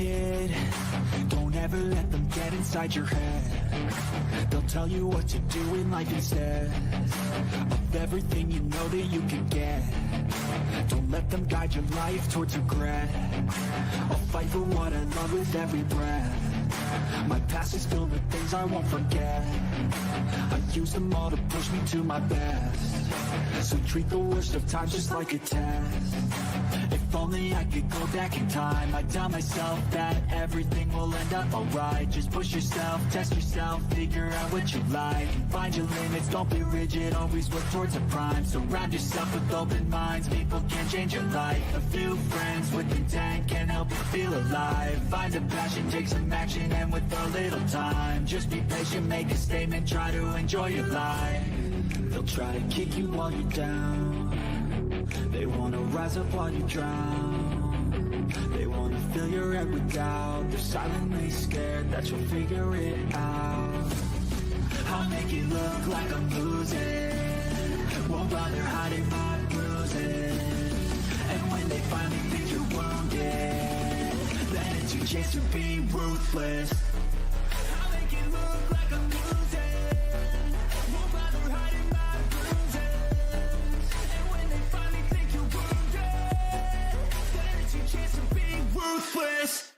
kid, don't ever let them get inside your head. They'll tell you what to do in life instead of everything you know that you can get. Don't let them guide your life towards regret. I'll fight for what I love with every breath. My past is filled with things I won't forget. I use them all to push me to my best. So treat the worst of times just like a test. If only I could go back in time, I'd tell myself that everything will end up alright. Just push yourself, test yourself, figure out what you like, and find your limits, don't be rigid, always work towards a prime. Surround yourself with open minds, people can change your life. A few friends with intent can help you feel alive. Find a passion, take some action, and with a little time, just be patient, make a statement, try to enjoy your life. They'll try to kick you while you're down. They wanna rise up while you drown. They wanna fill your head with doubt. They're silently scared that you'll figure it out. I'll make it look like I'm losing, won't bother hiding my bruises. And when they finally think you're wounded, then it's your chance to be ruthless. I'll make it look like I'm losing, won't bother hiding my bruises. And when they finally think you're wounded, then it's your chance to be ruthless.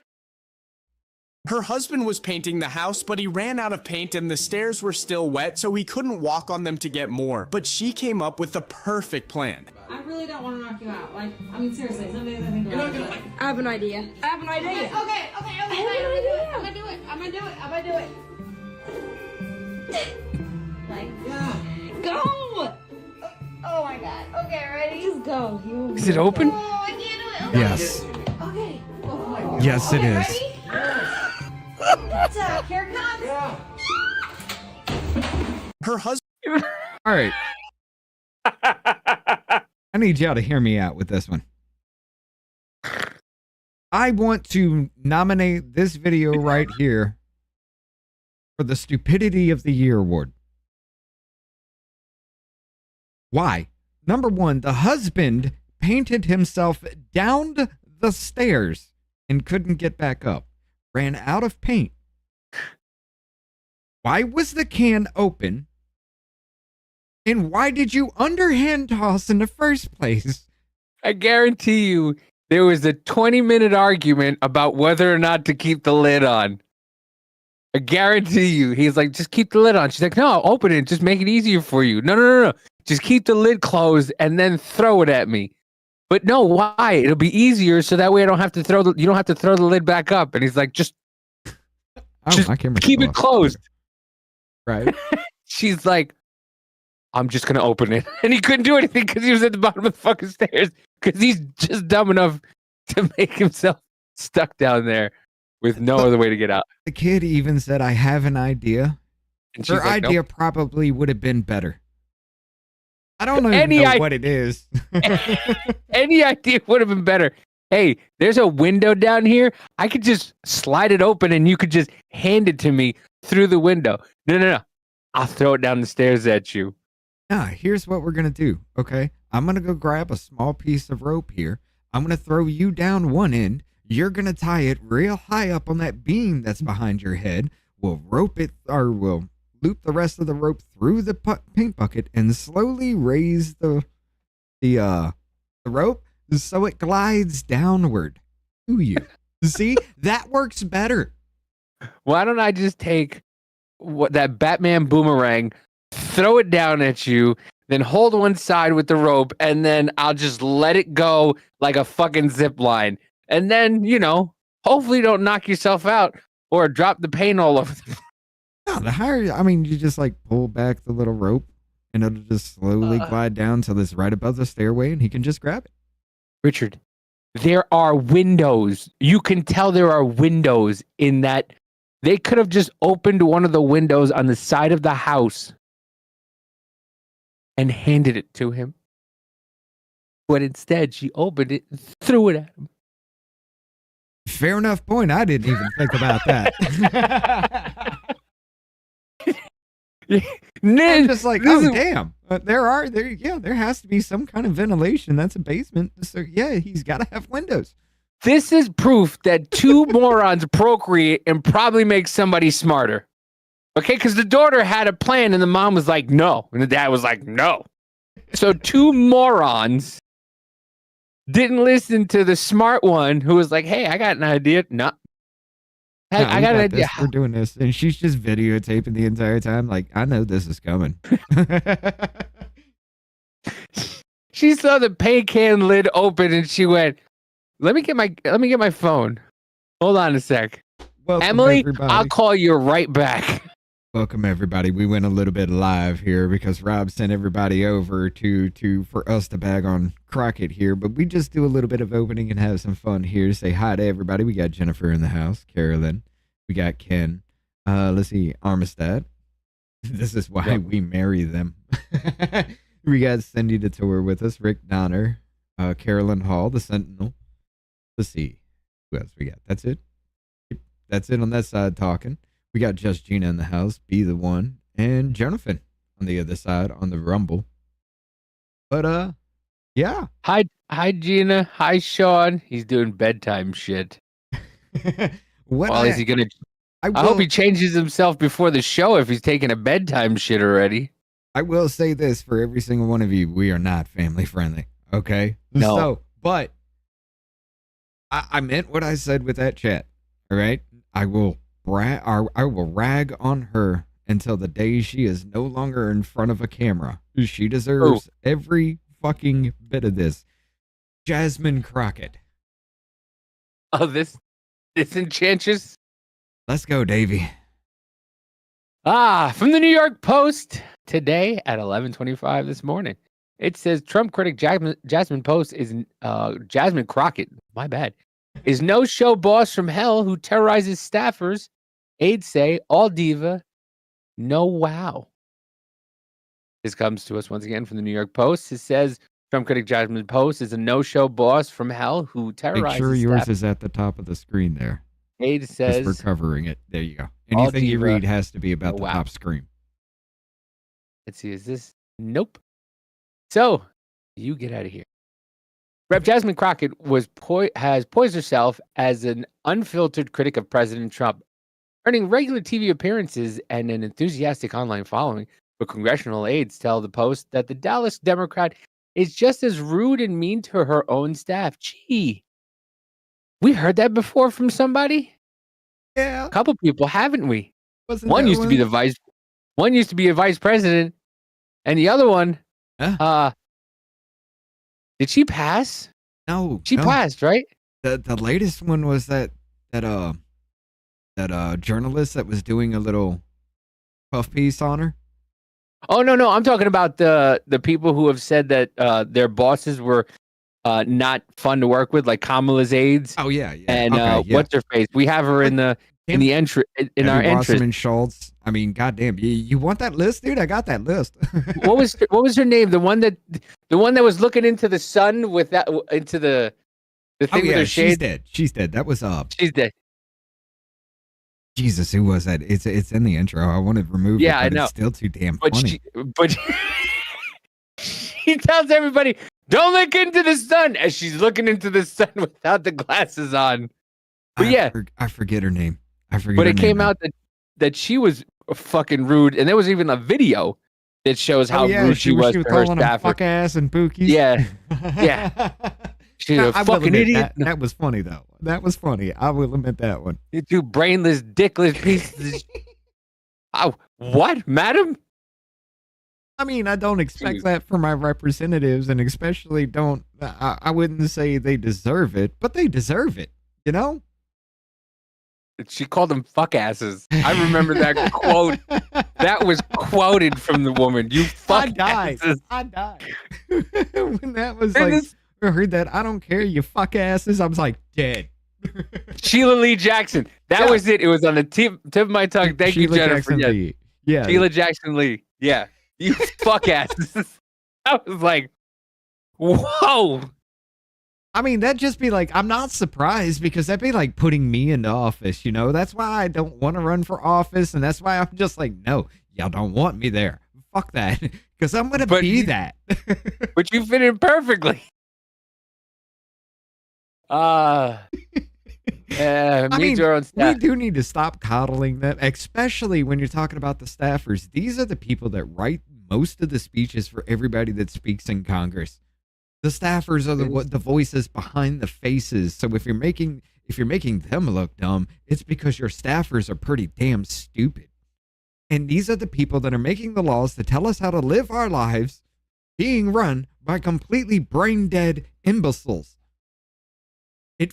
Her husband was painting the house, but he ran out of paint and the stairs were still wet, so he couldn't walk on them to get more. But she came up with the perfect plan. I really don't want to knock you out. Like, I mean, seriously, some days I think you're not gonna. I have an idea. I have an idea. Okay, I'm gonna do it. I'm gonna do it. Like, yeah. Go! Oh my god. Okay, ready? Just go. Is it open? Oh, I can't do it. Okay. Yes. Okay. Oh my god. Yes, it is. Ready? That's here it comes. Yeah. Her husband. All right. I need y'all to hear me out with this one. I want to nominate this video right here for the Stupidity of the Year award. Why? Number one, the husband painted himself down the stairs and couldn't get back up. Ran out of paint. Why was the can open? And why did you underhand toss in the first place? I guarantee you there was a 20-minute argument about whether or not to keep the lid on. I guarantee you. He's like, just keep the lid on. She's like, no, open it. Just make it easier for you. No. Just keep the lid closed and then throw it at me. But no, why? It'll be easier so that way I don't have to you don't have to throw the lid back up. And he's like, just keep it closed. Right. She's like, I'm just going to open it. And he couldn't do anything because he was at the bottom of the fucking stairs because he's just dumb enough to make himself stuck down there with no other way to get out. The kid even said, I have an idea. And she's Her like, idea nope. probably would have been better. I don't even know what it is. Any idea would have been better. Hey, there's a window down here. I could just slide it open and you could just hand it to me through the window. No. I'll throw it down the stairs at you. Nah, here's what we're going to do, okay? I'm going to go grab a small piece of rope here. I'm going to throw you down one end. You're going to tie it real high up on that beam that's behind your head. We'll rope it, or we'll loop the rest of the rope through the paint bucket and slowly raise the rope so it glides downward to you. See, that works better. Why don't I just take that Batman boomerang, throw it down at you, then hold one side with the rope, and then I'll just let it go like a fucking zip line. And then, hopefully don't knock yourself out or drop the paint all over the No, you just like pull back the little rope and it'll just slowly glide down till it's right above the stairway and he can just grab it. Richard, there are windows. You can tell there are windows in that. They could have just opened one of the windows on the side of the house and handed it to him. But instead, she opened it and threw it at him. Fair enough point. I didn't even think about that. I'm just like, damn. There has to be some kind of ventilation. That's a basement. So yeah, he's got to have windows. This is proof that two morons procreate and probably make somebody smarter. Okay, because the daughter had a plan and the mom was like, no. And the dad was like, no. So two morons didn't listen to the smart one who was like, hey, I got an idea. No. I got an idea. We're doing this. And she's just videotaping the entire time. Like, I know this is coming. She saw the paint can lid open and she went, let me get my phone. Hold on a sec. Welcome, Emily, everybody. I'll call you right back. Welcome, everybody. We went a little bit live here because Rob sent everybody over for us to bag on Crockett here, but we just do a little bit of opening and have some fun here. Say hi to everybody. We got Jennifer in the house, Carolyn. We got Ken. Let's see, Armistad. This is why we marry them. We got Cindy to tour with us, Rick Donner, Carolyn Hall, the Sentinel. Let's see, who else we got? That's it. That's it on that side talking. We got Just Gina in the house, Be the One, and Jonathan on the other side on the Rumble. But yeah. Hi Gina. Hi Sean. He's doing bedtime shit. What is he gonna? I hope he changes himself before the show if he's taking a bedtime shit already. I will say this for every single one of you: we are not family friendly. Okay. No. So, but I meant what I said with that chat. All right. I will rag on her until the day she is no longer in front of a camera. She deserves every fucking bit of this. Jasmine Crockett. Oh, this enchantress. Let's go, Davey. From the New York Post today at 11:25 this morning. It says Trump critic Jasmine Crockett, my bad, is no-show boss from hell who terrorizes staffers. Aides say, all diva, no wow. This comes to us once again from the New York Post. It says Trump critic Jasmine Post is a no-show boss from hell who terrorizes Make sure yours is at the top of the screen there. Aide says, we're covering it. There you go. Anything you read has to be about the top screen. Let's see. Is this? Nope. So you get out of here. Rep. Jasmine Crockett has poised herself as an unfiltered critic of President Trump, earning regular TV appearances and an enthusiastic online following. But congressional aides tell the Post that the Dallas Democrat is just as rude and mean to her own staff. Gee, we heard that before from somebody. Yeah, a couple people, haven't we? One used to be One used to be a vice president, and the other one, did she pass? No, she passed, right? The latest one was that journalist that was doing a little puff piece on her. Oh no, I'm talking about the people who have said that their bosses were not fun to work with, like Kamala's aides. Oh yeah. And what's her face? We have her in our entrance. Schultz. I mean, goddamn, you want that list, dude? I got that list. What was her name? The one that was looking into the sun with that into the thing with her shade. She's dead. That was She's dead. Jesus, who was that? It's in the intro. I wanted to remove it, but I know. It's still too damn funny. She tells everybody, don't look into the sun, as she's looking into the sun without the glasses on. But I forget her name. But it came out that she was fucking rude, and there was even a video that shows how rude she was to her staffer. Fuck ass and pookies. Yeah. She's a fucking idiot. That was funny though. That was funny. I will admit that one. You two brainless, dickless pieces. What, madam? I mean, I don't expect that from my representatives, and especially I wouldn't say they deserve it, but they deserve it, you know? She called them fuck asses. I remember that quote. That was quoted from the woman. You fuck asses. I died. When that was I heard that, I don't care, you fuck asses. I was like, dead. Sheila Lee Jackson. That was it. It was on the tip of my tongue. Thank you, Jennifer. Yeah. Sheila Jackson Lee. Yeah. You fuck asses. I was like, whoa. I mean, that'd just be like, I'm not surprised, because that'd be like putting me into office, you know? That's why I don't want to run for office, and that's why I'm just like, no, y'all don't want me there. Fuck that, because I'm going to be that. But you fit in perfectly. Means your own we staff. do need to stop coddling them, especially when you're talking about the staffers. These are the people that write most of the speeches for everybody that speaks in Congress. The staffers are the voices behind the faces. So if you're making them look dumb, it's because your staffers are pretty damn stupid. And these are the people that are making the laws to tell us how to live our lives, being run by completely brain dead imbeciles.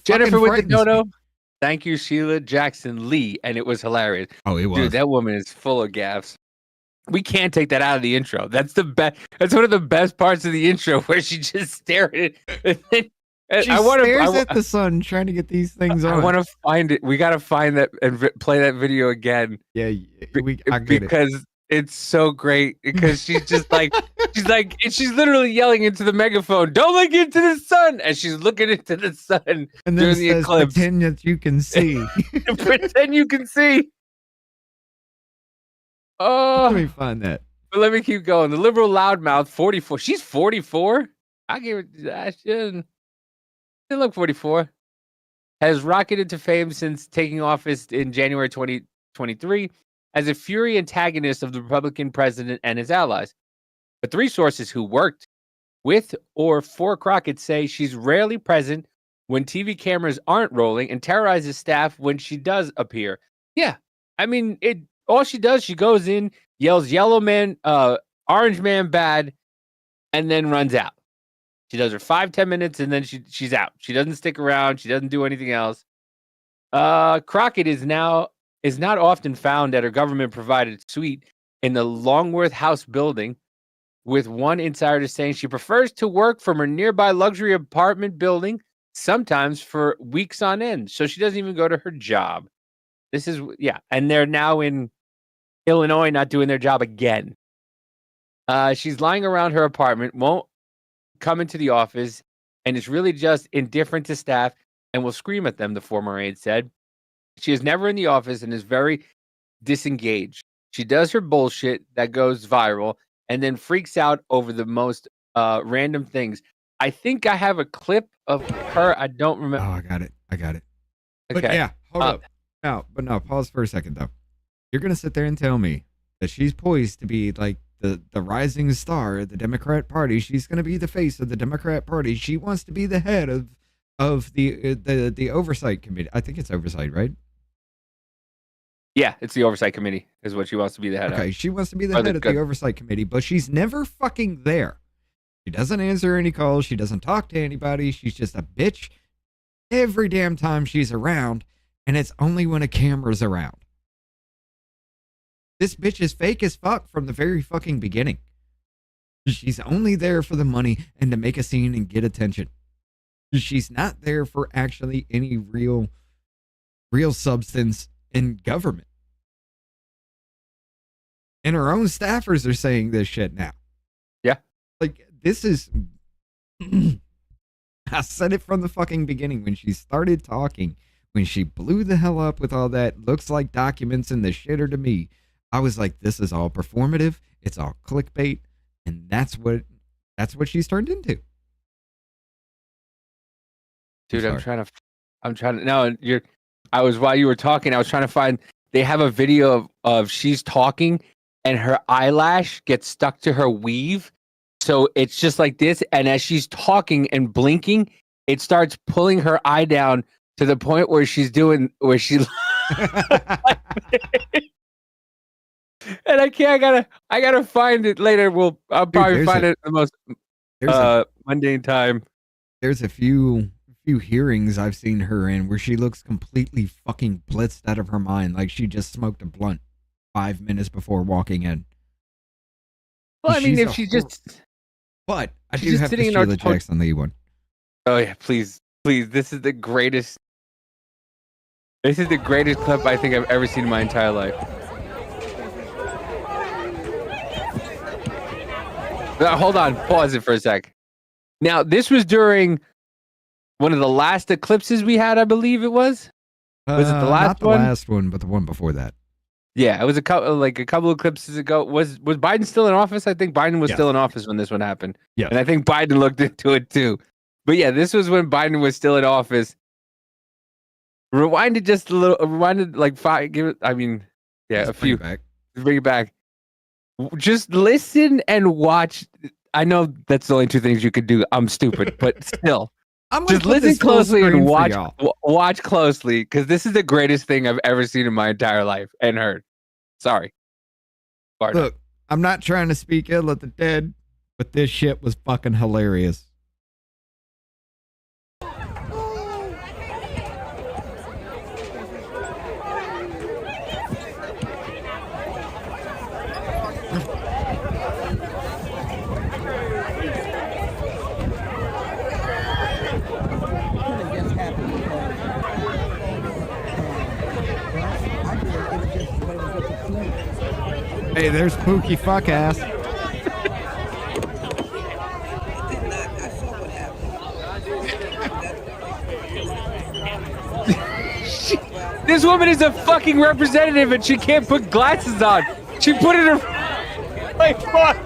Jennifer with the frightens dodo. me. Thank you, Sheila Jackson Lee, and it was hilarious. Oh, it was. Dude, that woman is full of gaffes. We can't take that out of the intro. That's the best. That's one of the best parts of the intro, where she just stared at it. She stares at the sun, trying to get these things on. I want to find it. We got to find that and play that video again. Yeah, I get because it's so great. Because she's just like, she's literally yelling into the megaphone, "Don't look into the sun!" And she's looking into the sun and then during it the says, eclipse. "Pretend that you can see." Pretend you can see. Oh, Let me find that. but let me keep going. The liberal loudmouth, 44. She's 44. I give her that. She doesn't look 44. Has rocketed to fame since taking office in January 2023 as a fury antagonist of the Republican president and his allies. But three sources who worked with or for Crockett say she's rarely present when TV cameras aren't rolling and terrorizes staff when she does appear. Yeah, I mean, all she does, she goes in, yells "yellow man," "orange man bad," and then runs out. She does her 5-10 minutes and then she's out. She doesn't stick around. She doesn't do anything else. Crockett is not often found at her government provided suite in the Longworth House Building, with one insider saying she prefers to work from her nearby luxury apartment building, sometimes for weeks on end. So she doesn't even go to her job. And they're now in Illinois, not doing their job again. She's lying around her apartment, won't come into the office, and is really just indifferent to staff and will scream at them, the former aide said. She is never in the office and is very disengaged. She does her bullshit that goes viral and then freaks out over the most random things. I think I have a clip of her. I don't remember. Oh, I got it. Okay. But yeah, hold up. No, pause for a second, though. You're going to sit there and tell me that she's poised to be like the rising star of the Democrat Party. She's going to be the face of the Democrat Party. She wants to be the head of the oversight committee. I think it's oversight, right? Yeah, it's the oversight committee is what she wants to be the head of. Okay, she wants to be the head of the oversight committee, but she's never fucking there. She doesn't answer any calls. She doesn't talk to anybody. She's just a bitch every damn time she's around, and it's only when a camera's around. This bitch is fake as fuck from the very fucking beginning. She's only there for the money and to make a scene and get attention. She's not there for actually any real substance in government. And her own staffers are saying this shit now. Yeah. Like, this is... I said it from the fucking beginning when she started talking, when she blew the hell up with all that looks like documents and the shitter to me. I was like, this is all performative. It's all clickbait. And that's what she's turned into. Dude, I'm trying to, no, while you were talking, I was trying to find, they have a video of she's talking and her eyelash gets stuck to her weave. So it's just like this. And as she's talking and blinking, it starts pulling her eye down to the point where she and I gotta find it later. I'll probably find it the most mundane time. There's a few hearings I've seen her in where she looks completely fucking blitzed out of her mind, like she just smoked a blunt 5 minutes before walking in. Well, I mean, if she just... But I do have the Sheila Jackson Lee one. Oh yeah, please. This is the greatest clip I think I've ever seen in my entire life. Hold on, pause it for a sec. Now, this was during one of the last eclipses we had, I believe it was. Was it the last one? Not the last one, but the one before that. Yeah, it was a couple eclipses ago. Was Biden still in office? I think Biden was still in office when this one happened. Yeah, and I think Biden looked into it too. But yeah, this was when Biden was still in office. Rewind it just a little. Rewind it like 5. Give it. I mean, yeah, Let's a bring few. it back. Bring it back. Just listen and watch. I know that's the only two things you could do. I'm stupid, but still. I'm gonna Just put listen this full closely screen and for watch. y'all. Watch closely, because this is the greatest thing I've ever seen in my entire life and heard. Sorry. Pardon. Look, I'm not trying to speak ill of the dead, but this shit was fucking hilarious. Hey, there's Pookie fuck ass. This woman is a fucking representative and she can't put glasses on. She put it in. Like, fuck.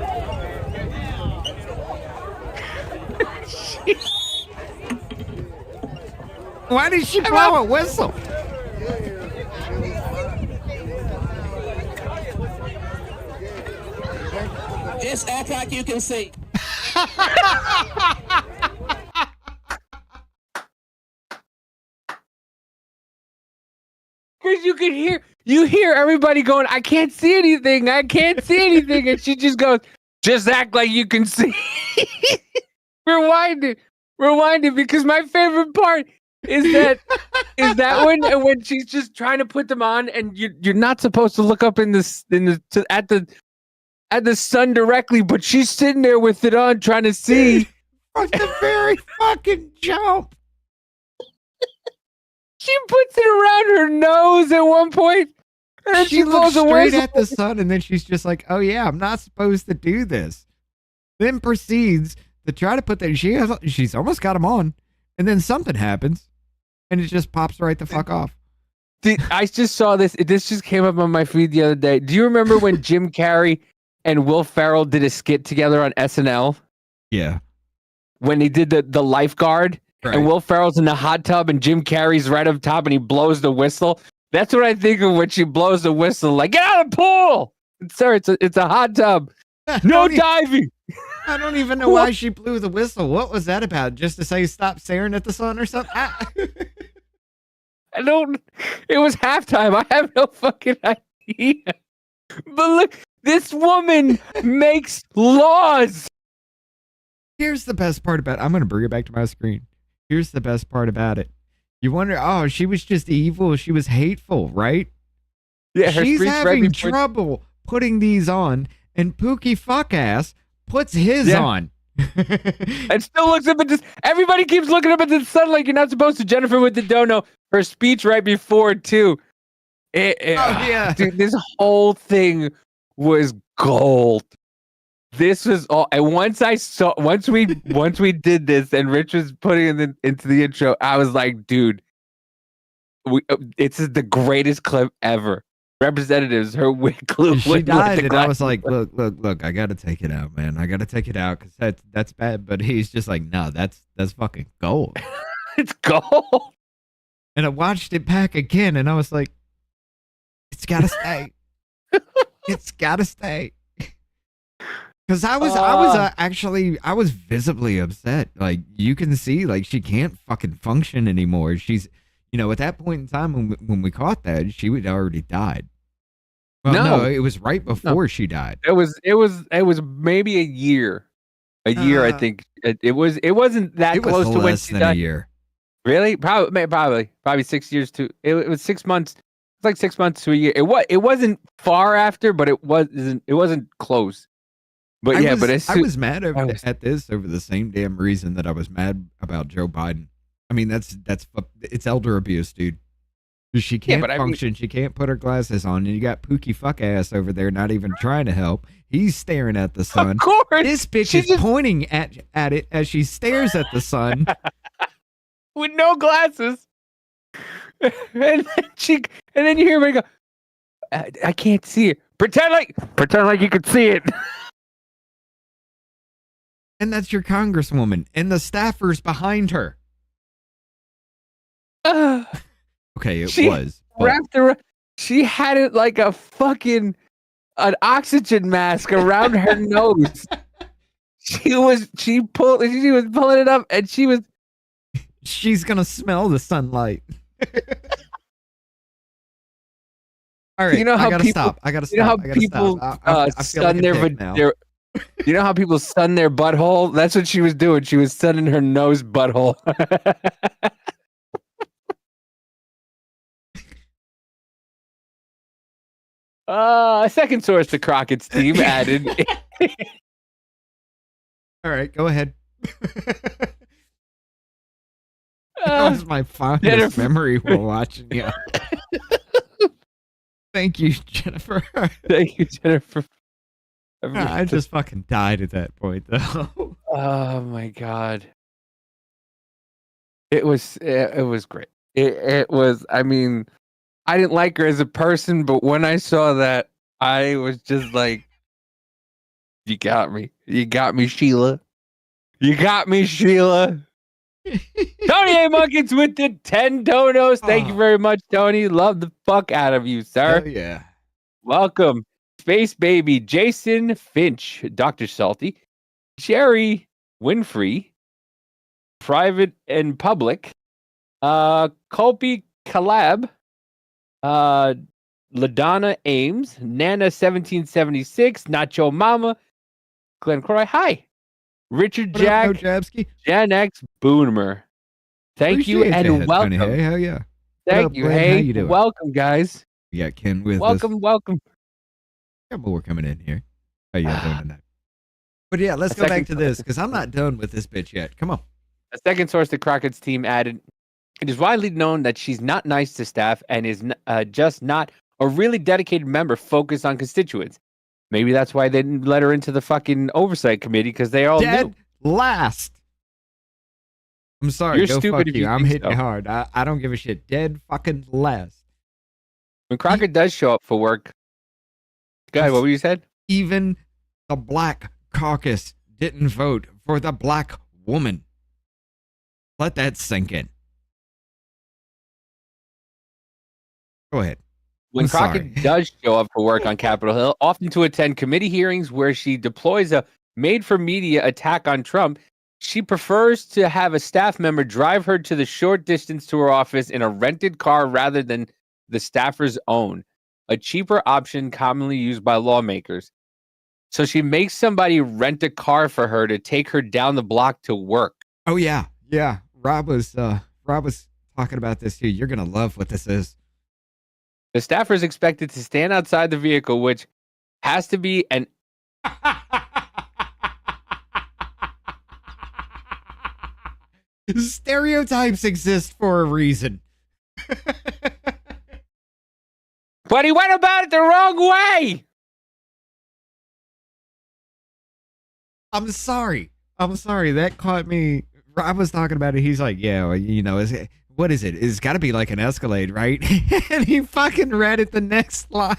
Why did she blow a whistle? Just act like you can see. Because you hear everybody going, I can't see anything, and she just goes, just act like you can see. Rewind it, because my favorite part is that when she's just trying to put them on, and you're not supposed to look up at the sun directly, but she's sitting there with it on, trying to see. From the very fucking jump. She puts it around her nose at one point, and then She looks blows a straight whistle. at the sun, and then she's just like, "Oh yeah, I'm not supposed to do this." Then proceeds to try to put that. She's almost got him on, and then something happens, and it just pops right the fuck off. I just saw this. This just came up on my feed the other day. Do you remember when Jim Carrey and Will Ferrell did a skit together on SNL? Yeah, When he did the lifeguard, right. and Will Ferrell's in the hot tub, and Jim Carrey's right up top, and he blows the whistle. That's what I think of when she blows the whistle. Like, get out of the pool, sir. It's a hot tub. No diving. I don't even know why she blew the whistle. What was that about? Just to say stop staring at the sun or something? I don't. It was halftime. I have no fucking idea. But look, this woman makes laws. Here's the best part about it. I'm going to bring it back to my screen. Here's the best part about it. You wonder, oh, she was just evil. She was hateful, right? Yeah, her she's speech having right before- trouble putting these on, and Pookie fuck ass puts his on. And still looks up at this. Everybody keeps looking up at the sun like you're not supposed to. Jennifer with the dono. Her speech right before too. Yeah. Dude, this whole thing was gold. This was all. And once we did this, and Rich was putting it into the intro, I was like, dude, it's the greatest clip ever. Representatives, her wig glue. She died, and I was like, look, I gotta take it out, man. I gotta take it out because that's bad. But he's just like, no, that's fucking gold. It's gold. And I watched it back again, and I was like, it's gotta stay. It's gotta stay. Because I was visibly upset. Like, you can see, like, she can't fucking function anymore. She's, at that point in time when we caught that, she had already died. Well, no, it was right before she died. It was maybe a year. I think it wasn't that close to when she died. A year. Really? Probably 6 years to. It was 6 months. It's like 6 months to a year. It wasn't far after, but it wasn't close. But I was mad at this over the same damn reason that I was mad about Joe Biden. I mean, it's elder abuse, dude. She can't function. She can't put her glasses on, and you got Pookie fuck ass over there not even trying to help. He's staring at the sun. Of course, this bitch is pointing at it as she stares at the sun with no glasses. And then you hear me go, I can't see it. Pretend like you can see it. And that's your congresswoman and the staffers behind her. Okay, it She was. But wrapped around. She had it like a fucking an oxygen mask around her nose. She was pulling it up, and she was. she's gonna smell the sunlight. All right, You know how I gotta people- stop. I gotta stop. You know how I gotta people stop. I feel sun like a dick now. their. You know how people sun their butthole? That's what she was doing. She was sunning her nose butthole. A second source to Crockett's team added. All right, go ahead. That was my fondest Jennifer- memory while watching you. Thank you, Jennifer. Thank you, Jennifer. I just fucking died at that point, though. Oh my god. It was great. It was, I mean, I didn't like her as a person, but when I saw that, I was just like, you got me. You got me, Sheila. You got me, Sheila. Tony A. Munkins with the 10 donos. Thank you very much, Tony. Love the fuck out of you, sir. Oh, yeah. Welcome. Space Baby, Jason Finch, Dr. Salty, Jerry Winfrey, Private and Public, Colby Collab, LaDonna Ames, Nana 1776, Nacho Mama, Glenn Croy. Hi. Richard What up, Jack, No Jabsky? Gen X Boomer. Thank you Appreciate and that, welcome. Tony. Hey, hell yeah. What Thank up, you. Glenn? How Hey, you doing? welcome, guys. We got Ken with us. Welcome. Got more coming in here. How you doing tonight? But yeah, let's A go back second to this because I'm not done with this bitch yet. Come on. A second source to Crockett's team added, it is widely known that she's not nice to staff and is just not a really dedicated member focused on constituents. Maybe that's why they didn't let her into the fucking oversight committee because they all Dead knew. last. I'm sorry. You're go stupid fuck if you. you I'm think hitting so. you hard. I don't give a shit. Dead fucking last. When Crockett does show up for work, go ahead, what were you said? Even the Black Caucus didn't vote for the black woman. Let that sink in. Go ahead. When I'm Crockett sorry. does show up for work on Capitol Hill, often to attend committee hearings where she deploys a made-for-media attack on Trump, she prefers to have a staff member drive her to the short distance to her office in a rented car rather than the staffer's own, a cheaper option commonly used by lawmakers. So she makes somebody rent a car for her to take her down the block to work. Oh yeah. Yeah. Rob was talking about this too. You're gonna love what this is. The staffer is expected to stand outside the vehicle, which has to be an Stereotypes exist for a reason. but he went about it the wrong way. I'm sorry. That caught me. Rob was talking about it. He's like, yeah, well, you know, what is it? It's got to be like an Escalade, right? And he fucking read it the next line.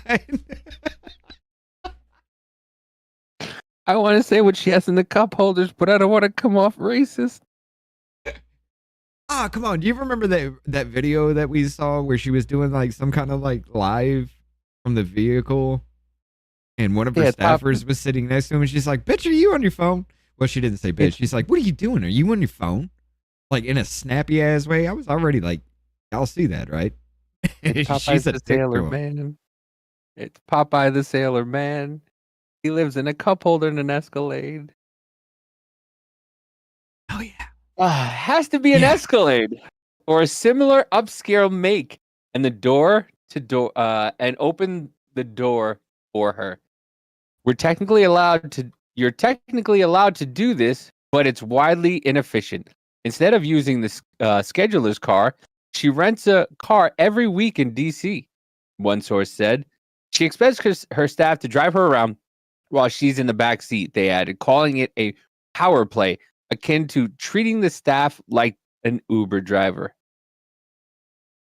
I want to say what she has in the cup holders, but I don't want to come off racist. Ah, come on. Do you remember that video that we saw where she was doing like some kind of like live from the vehicle? And one of her staffers was sitting next to him and she's like, bitch, are you on your phone? Well, she didn't say bitch. She's like, what are you doing? Are you on your phone? Like in a snappy ass way. I was already like, y'all see that, right? Popeye's the sailor man. It's Popeye the sailor man. He lives in a cup holder in an Escalade. Oh yeah. Has to be an Escalade or a similar upscale make, and the door to door and open the door for her. You're technically allowed to do this, but it's widely inefficient. Instead of using the scheduler's car, she rents a car every week in DC. One source said she expects her staff to drive her around while she's in the back seat. They added, calling it a power play, akin to treating the staff like an Uber driver.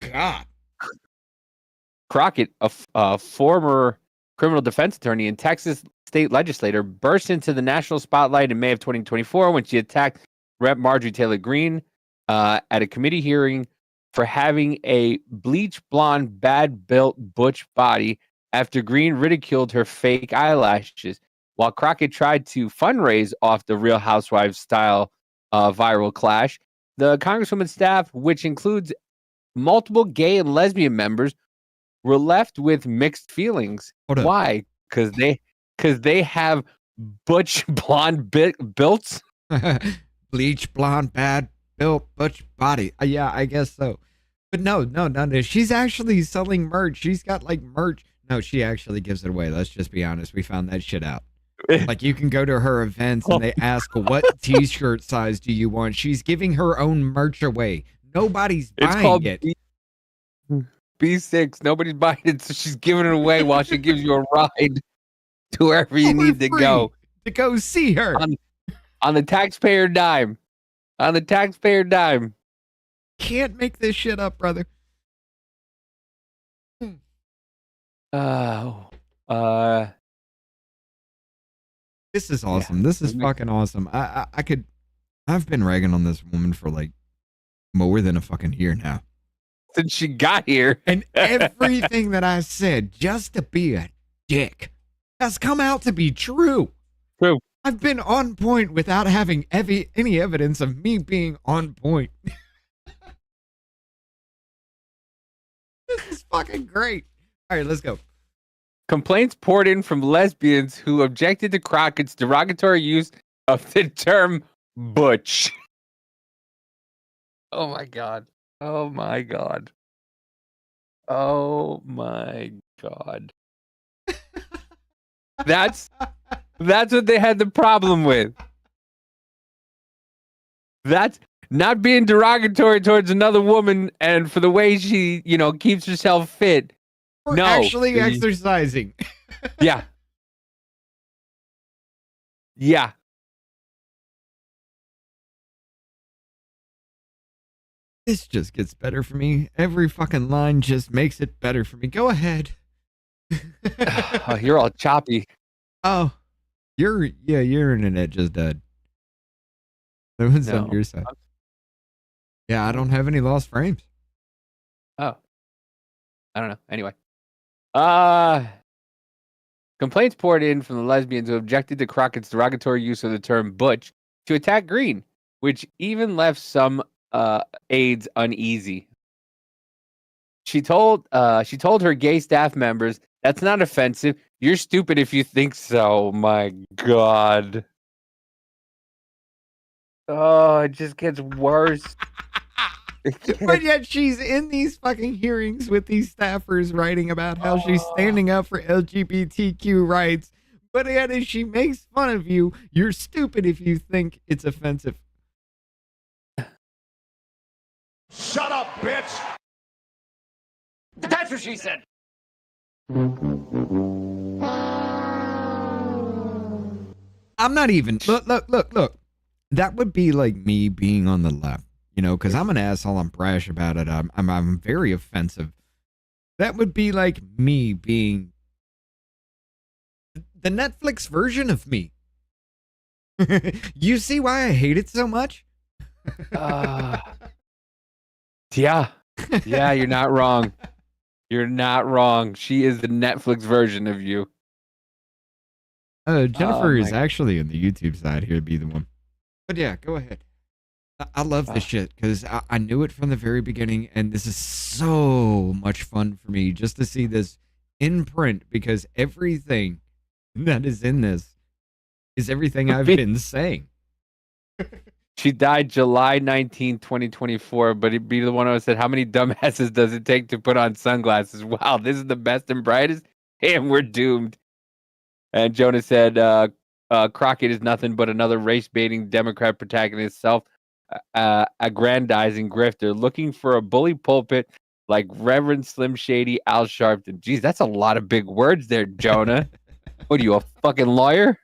God. Crockett, a former criminal defense attorney in Texas, state legislator, burst into the national spotlight in May of 2024 when she attacked Rep. Marjorie Taylor Greene at a committee hearing for having a bleach blonde, bad-built butch body after Greene ridiculed her fake eyelashes. While Crockett tried to fundraise off the Real Housewives-style viral clash, the Congresswoman's staff, which includes multiple gay and lesbian members, were left with mixed feelings. Why? Because they have butch blonde builds. Bleach blonde, bad built butch body. Yeah, I guess so. But no. She's actually selling merch. She's got like merch. No, she actually gives it away. Let's just be honest. We found that shit out. Like you can go to her events and they ask what t-shirt size do you want. She's giving her own merch away. Nobody's buying it. B6. Nobody's buying it, so she's giving it away while she gives you a ride to wherever you need to go. To go see her. On the taxpayer dime. On the taxpayer dime. Can't make this shit up, brother. This is awesome. Yeah, this is fucking awesome. I've been ragging on this woman for like more than a fucking year now. Since she got here. And everything that I said just to be a dick has come out to be true. True. I've been on point without having any evidence of me being on point. This is fucking great. All right, let's go. Complaints poured in from lesbians who objected to Crockett's derogatory use of the term butch. Oh my God. Oh my God. Oh my God. That's what they had the problem with. That's not being derogatory towards another woman and for the way she, keeps herself fit. Or actually exercising. Yeah. Yeah. This just gets better for me. Every fucking line just makes it better for me. Go ahead. Oh, you're all choppy. Oh, your internet just died. That was on your side. Yeah, I don't have any lost frames. Oh. I don't know. Anyway. Complaints poured in from the lesbians who objected to Crockett's derogatory use of the term butch to attack Greene, which even left some aides uneasy. She told her gay staff members, "That's not offensive. You're stupid if you think so." My God. Oh, it just gets worse. But yet she's in these fucking hearings with these staffers writing about how she's standing up for LGBTQ rights. But yet as she makes fun of you, you're stupid if you think it's offensive. Shut up, bitch! That's what she said. I'm not even. Look. That would be like me being on the left. Because I'm an asshole, I'm brash about it, I'm very offensive. That would be like me being the Netflix version of me. You see why I hate it so much? Yeah, you're not wrong. You're not wrong. She is the Netflix version of you. Jennifer is actually on the YouTube side here to be the one. But yeah, go ahead. I love this shit because I knew it from the very beginning, and this is so much fun for me just to see this in print because everything that is in this is everything I've been saying. She died July 19, 2024, but it'd be the one who said, "How many dumbasses does it take to put on sunglasses? Wow, this is the best and brightest, and we're doomed." And Jonah said, Crockett is nothing but another race-baiting Democrat protagonist, self-aggrandizing grifter, looking for a bully pulpit like Reverend Slim Shady Al Sharpton. Jeez, that's a lot of big words there, Jonah. What are you, a fucking lawyer?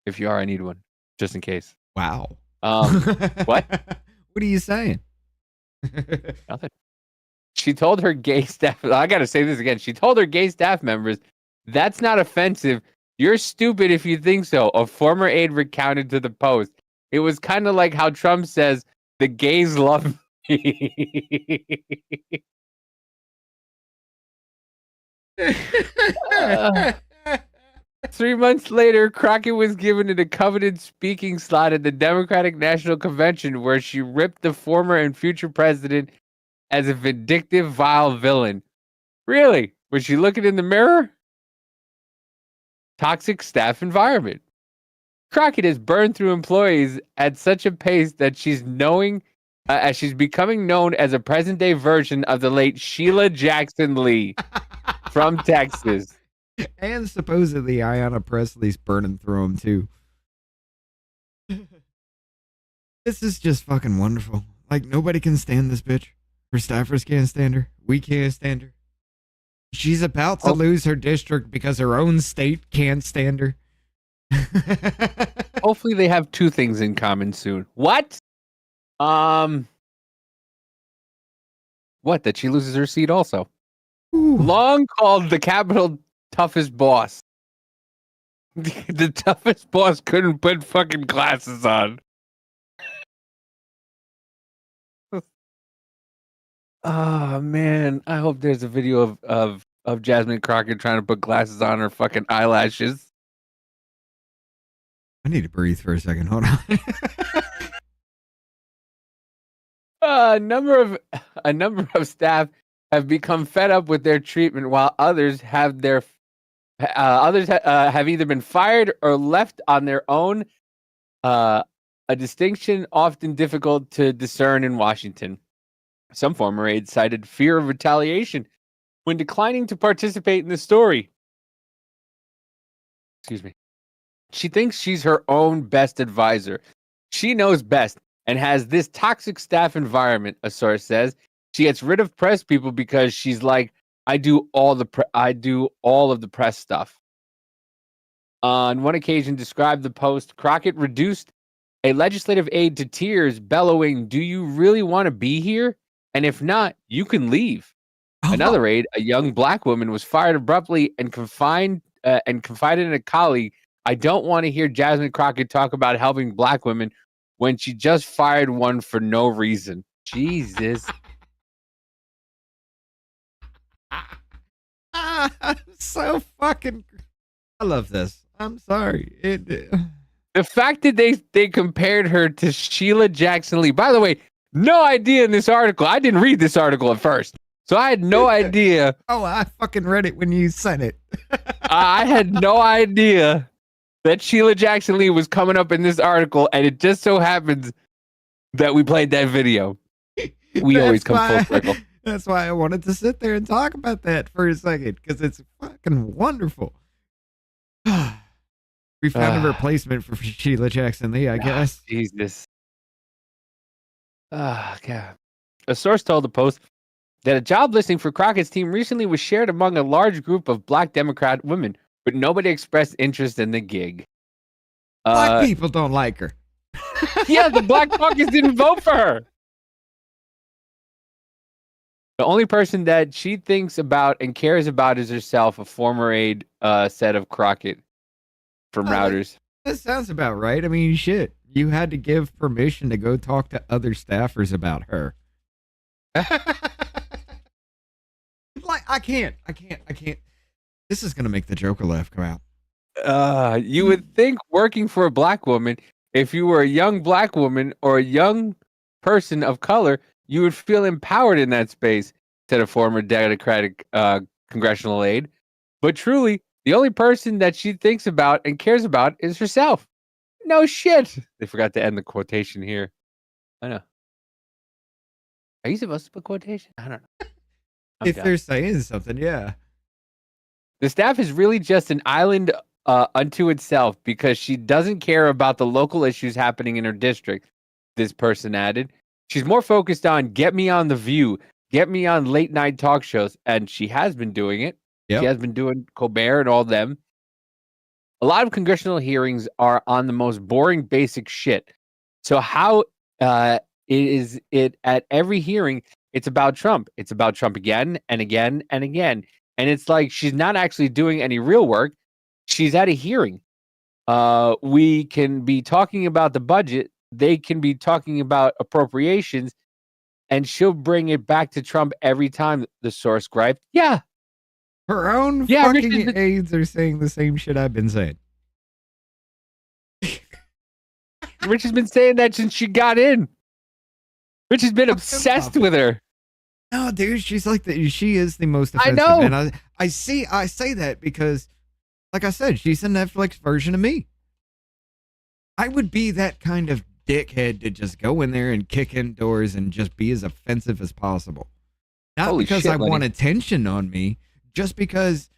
If you are, I need one, just in case. Wow. What? What are you saying? Nothing. She told her gay staff, I gotta say this again. She told her gay staff members, "That's not offensive. You're stupid if you think so. A former aide recounted to the Post. It was kind of like how Trump says, the gays love me. Uh, 3 months later, Crockett was given a coveted speaking slot at the Democratic National Convention where she ripped the former and future president as a vindictive, vile villain. Really? Was she looking in the mirror? Toxic staff environment. Crockett has burned through employees at such a pace that she's as she's becoming known as a present-day version of the late Sheila Jackson Lee from Texas. And supposedly Ayanna Presley's burning through them too. This is just fucking wonderful. Like, nobody can stand this bitch. Her staffers can't stand her. We can't stand her. She's about to lose her district because her own state can't stand her. Hopefully they have two things in common soon. What? What? That she loses her seat also. Ooh. Long called the Capitol toughest boss. The toughest boss couldn't put fucking glasses on. Oh man, I hope there's a video of Jasmine Crockett trying to put glasses on her fucking eyelashes. I need to breathe for a second. Hold on. A number of staff have become fed up with their treatment, while others have have either been fired or left on their own. A distinction often difficult to discern in Washington. Some former aides cited fear of retaliation when declining to participate in the story. Excuse me. She thinks she's her own best advisor. She knows best and has this toxic staff environment, a source says. She gets rid of press people because she's like, I do all of the press stuff. On one occasion, described the Post, Crockett reduced a legislative aide to tears, bellowing, "Do you really want to be here? And if not, you can leave." Another aide, a young black woman, was fired abruptly and confided in a colleague, "I don't want to hear Jasmine Crockett talk about helping black women when she just fired one for no reason." Jesus. So fucking. I love this. I'm sorry. The fact that they compared her to Sheila Jackson Lee. By the way, no idea in this article. I didn't read this article at first, so I had no idea. Oh, I fucking read it when you sent it. I had no idea that Sheila Jackson Lee was coming up in this article, and it just so happens that we played that video. We always come full circle. That's why I wanted to sit there and talk about that for a second, because it's fucking wonderful. We found a replacement for Sheila Jackson Lee, I guess. Jesus. God. A source told the Post that a job listing for Crockett's team recently was shared among a large group of black Democrat women, but nobody expressed interest in the gig. Black people don't like her. Yeah, the Black Caucus didn't vote for her. The only person that she thinks about and cares about is herself, a former aide said of Crockett from Routers. That sounds about right. I mean, shit. You had to give permission to go talk to other staffers about her. Like, I can't. This is going to make the Joker laugh come out. You would think working for a black woman, if you were a young black woman or a young person of color, you would feel empowered in that space, said a former Democratic congressional aide. But truly, the only person that she thinks about and cares about is herself. No shit. They forgot to end the quotation here. I know. Are you supposed to put quotation? I don't know. If they're saying something, yeah. The staff is really just an island unto itself because she doesn't care about the local issues happening in her district, this person added. She's more focused on get me on The View, get me on late night talk shows, and she has been doing it. Yep. She has been doing Colbert and all them. A lot of congressional hearings are on the most boring basic shit. So how is it at every hearing, it's about Trump. It's about Trump again and again and again. And it's like she's not actually doing any real work. she's at a hearing. We can be talking about the budget. They can be talking about appropriations, and she'll bring it back to Trump every time. The source griped. Yeah. Her own Yeah, fucking aides are saying the same shit I've been saying. Rich has been saying that since she got in. Rich has been obsessed with her. No, dude, she's like she is the most offensive. I know. And I say that because, like I said, she's a Netflix version of me. I would be that kind of dickhead to just go in there and kick in doors and just be as offensive as possible. Not Holy because shit, I Lenny. want attention on me, just because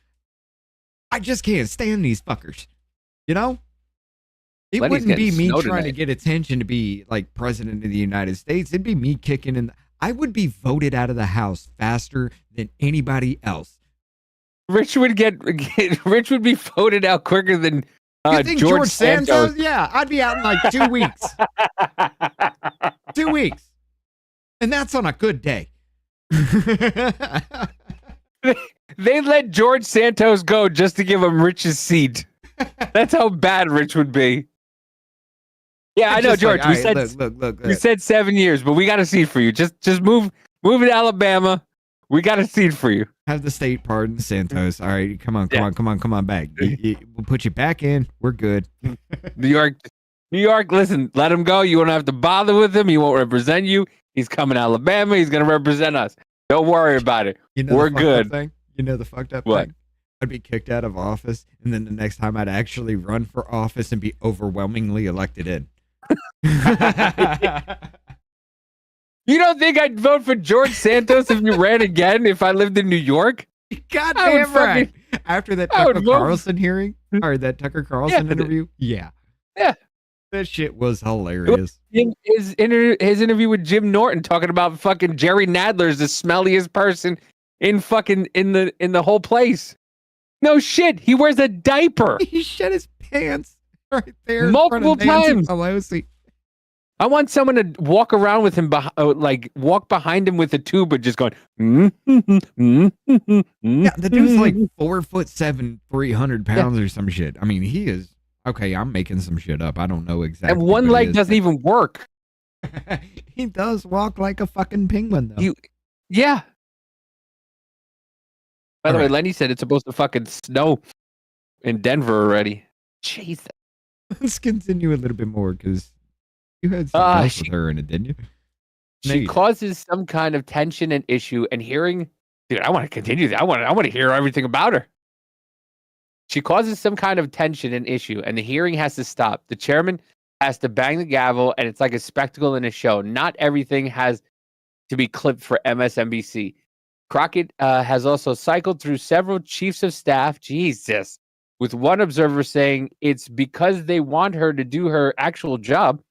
I just can't stand these fuckers. You know? It Lenny's wouldn't be getting me snow trying to tonight. get attention to be like president of the United States. It'd be me kicking in. I would be voted out of the house faster than anybody else. Rich would Rich would be voted out quicker than You think George Santos. Yeah, I'd be out in like 2 weeks. 2 weeks. And that's on a good day. They let George Santos go just to give him Rich's seat. That's how bad Rich would be. Yeah, I know, Just George. like, we all right, said look. we said 7 years, but we got a seat for you. Just move to Alabama. We got a seat for you. Have the state pardon Santos. All right, come on back. We'll put you back in. We're good. New York, listen, let him go. You won't have to bother with him. He won't represent you. He's coming to Alabama. He's going to represent us. Don't worry about it. You know We're the fucked up good. thing? You know the fucked up What? thing? I'd be kicked out of office, and then the next time I'd actually run for office and be overwhelmingly elected in. You don't think I'd vote for George Santos if you ran again if I lived in New York? God I would damn right. fucking- After that I would Tucker vote- Carlson hearing, or that Tucker Carlson interview, yeah. That shit was hilarious. His interview with Jim Norton talking about fucking Jerry Nadler's the smelliest person in fucking in the whole place. No shit, he wears a diaper. He shit his pants right there. Multiple in front of Nancy times. Pelosi. I want someone to walk around with him, like walk behind him with a tuba, just going. Yeah, the dude's like 4'7", 300 pounds or some shit. I mean, he is okay. I'm making some shit up. I don't know exactly. And one what it leg is, doesn't even work. but he does walk like a fucking penguin, though. Yeah. By the way, Alright. Lenny said it's supposed to fucking snow in Denver already. Jesus. Let's continue a little bit more because you had something else with her in it, didn't you? She Nate. causes some kind of tension and issue, and hearing. Dude, I want to continue that. I want to hear everything about her. She causes some kind of tension and issue, and the hearing has to stop. The chairman has to bang the gavel, and it's like a spectacle in a show. Not everything has to be clipped for MSNBC. Crockett has also cycled through several chiefs of staff, Jesus, with one observer saying it's because they want her to do her actual job,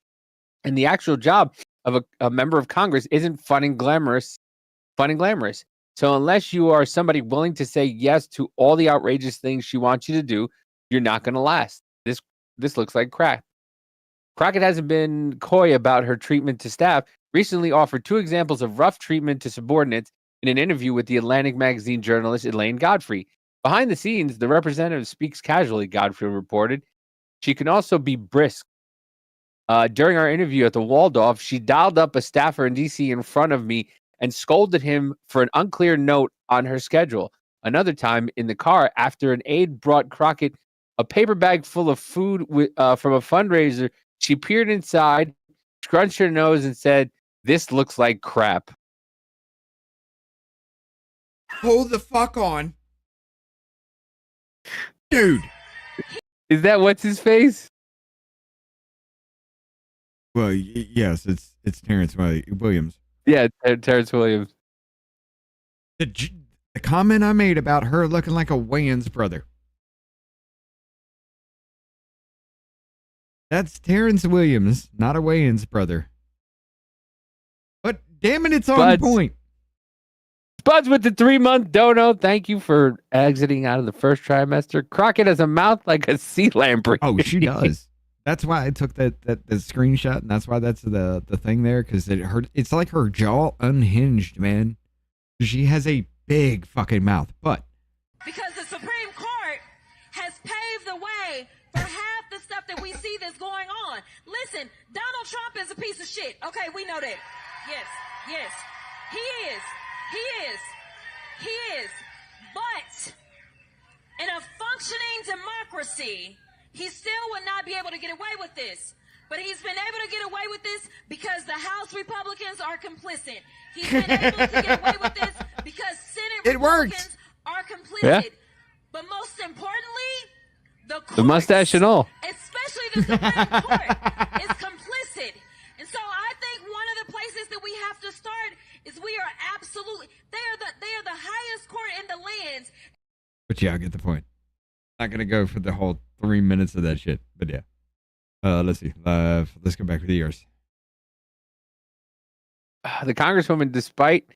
and the actual job of a member of Congress isn't fun and glamorous. So unless you are somebody willing to say yes to all the outrageous things she wants you to do, you're not going to last. This looks like crap. Crockett hasn't been coy about her treatment to staff. Recently offered 2 examples of rough treatment to subordinates in an interview with the Atlantic magazine journalist Elaine Godfrey. Behind the scenes, the representative speaks casually, Godfrey reported. She can also be brisk. During our interview at the Waldorf, she dialed up a staffer in D.C. in front of me and scolded him for an unclear note on her schedule. Another time in the car, after an aide brought Crockett a paper bag full of food from a fundraiser, she peered inside, scrunched her nose, and said, "This looks like crap." Hold the fuck on. Dude. Is that what's his face? Well, yes, it's Terrence Williams. Yeah, Terrence Williams. The comment I made about her looking like a Wayans brother. That's Terrence Williams, not a Wayans brother. But damn it, it's on Buds. point. Spuds with the 3-month dono. Thank you for exiting out of the first trimester. Crockett has a mouth like a sea lamprey. Oh, she does. That's why I took the screenshot, and that's why that's the thing there, because it's like her jaw unhinged, man. She has a big fucking mouth, but Because the Supreme Court has paved the on. Listen, Donald Trump is a piece of shit. Okay, we know that. Yes, yes. He is. He is. He is. But in a functioning democracy, he still would not be able to get away with this. But he's been able to get away with this because the House Republicans are complicit. He's been able to get away with this because Senate Republicans are complicit. Yeah. But most importantly, The mustache and all. especially the Supreme Court, is complicit. And so I think one of the places that we have to start is we are absolutely they are the highest court in the land. But yeah, I get the point. Not gonna go for the whole 3 minutes of that shit. But yeah. Let's see. Let's go back to yours. The Congresswoman, despite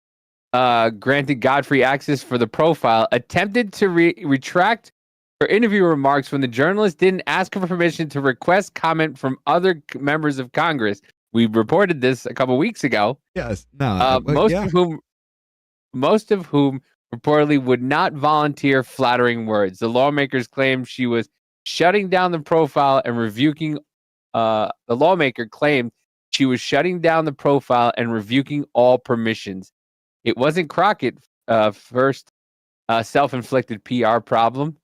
granting Godfrey access for the profile, attempted to retract her interview remarks when the journalist didn't ask her for permission to request comment from other members of Congress. We reported this a couple weeks ago. Yes. No. Most of whom reportedly would not volunteer flattering words. The lawmakers claimed she was shutting down the profile and rebuking. The lawmaker claimed she was shutting down the profile and rebuking all permissions. It wasn't Crockett first self-inflicted PR problem.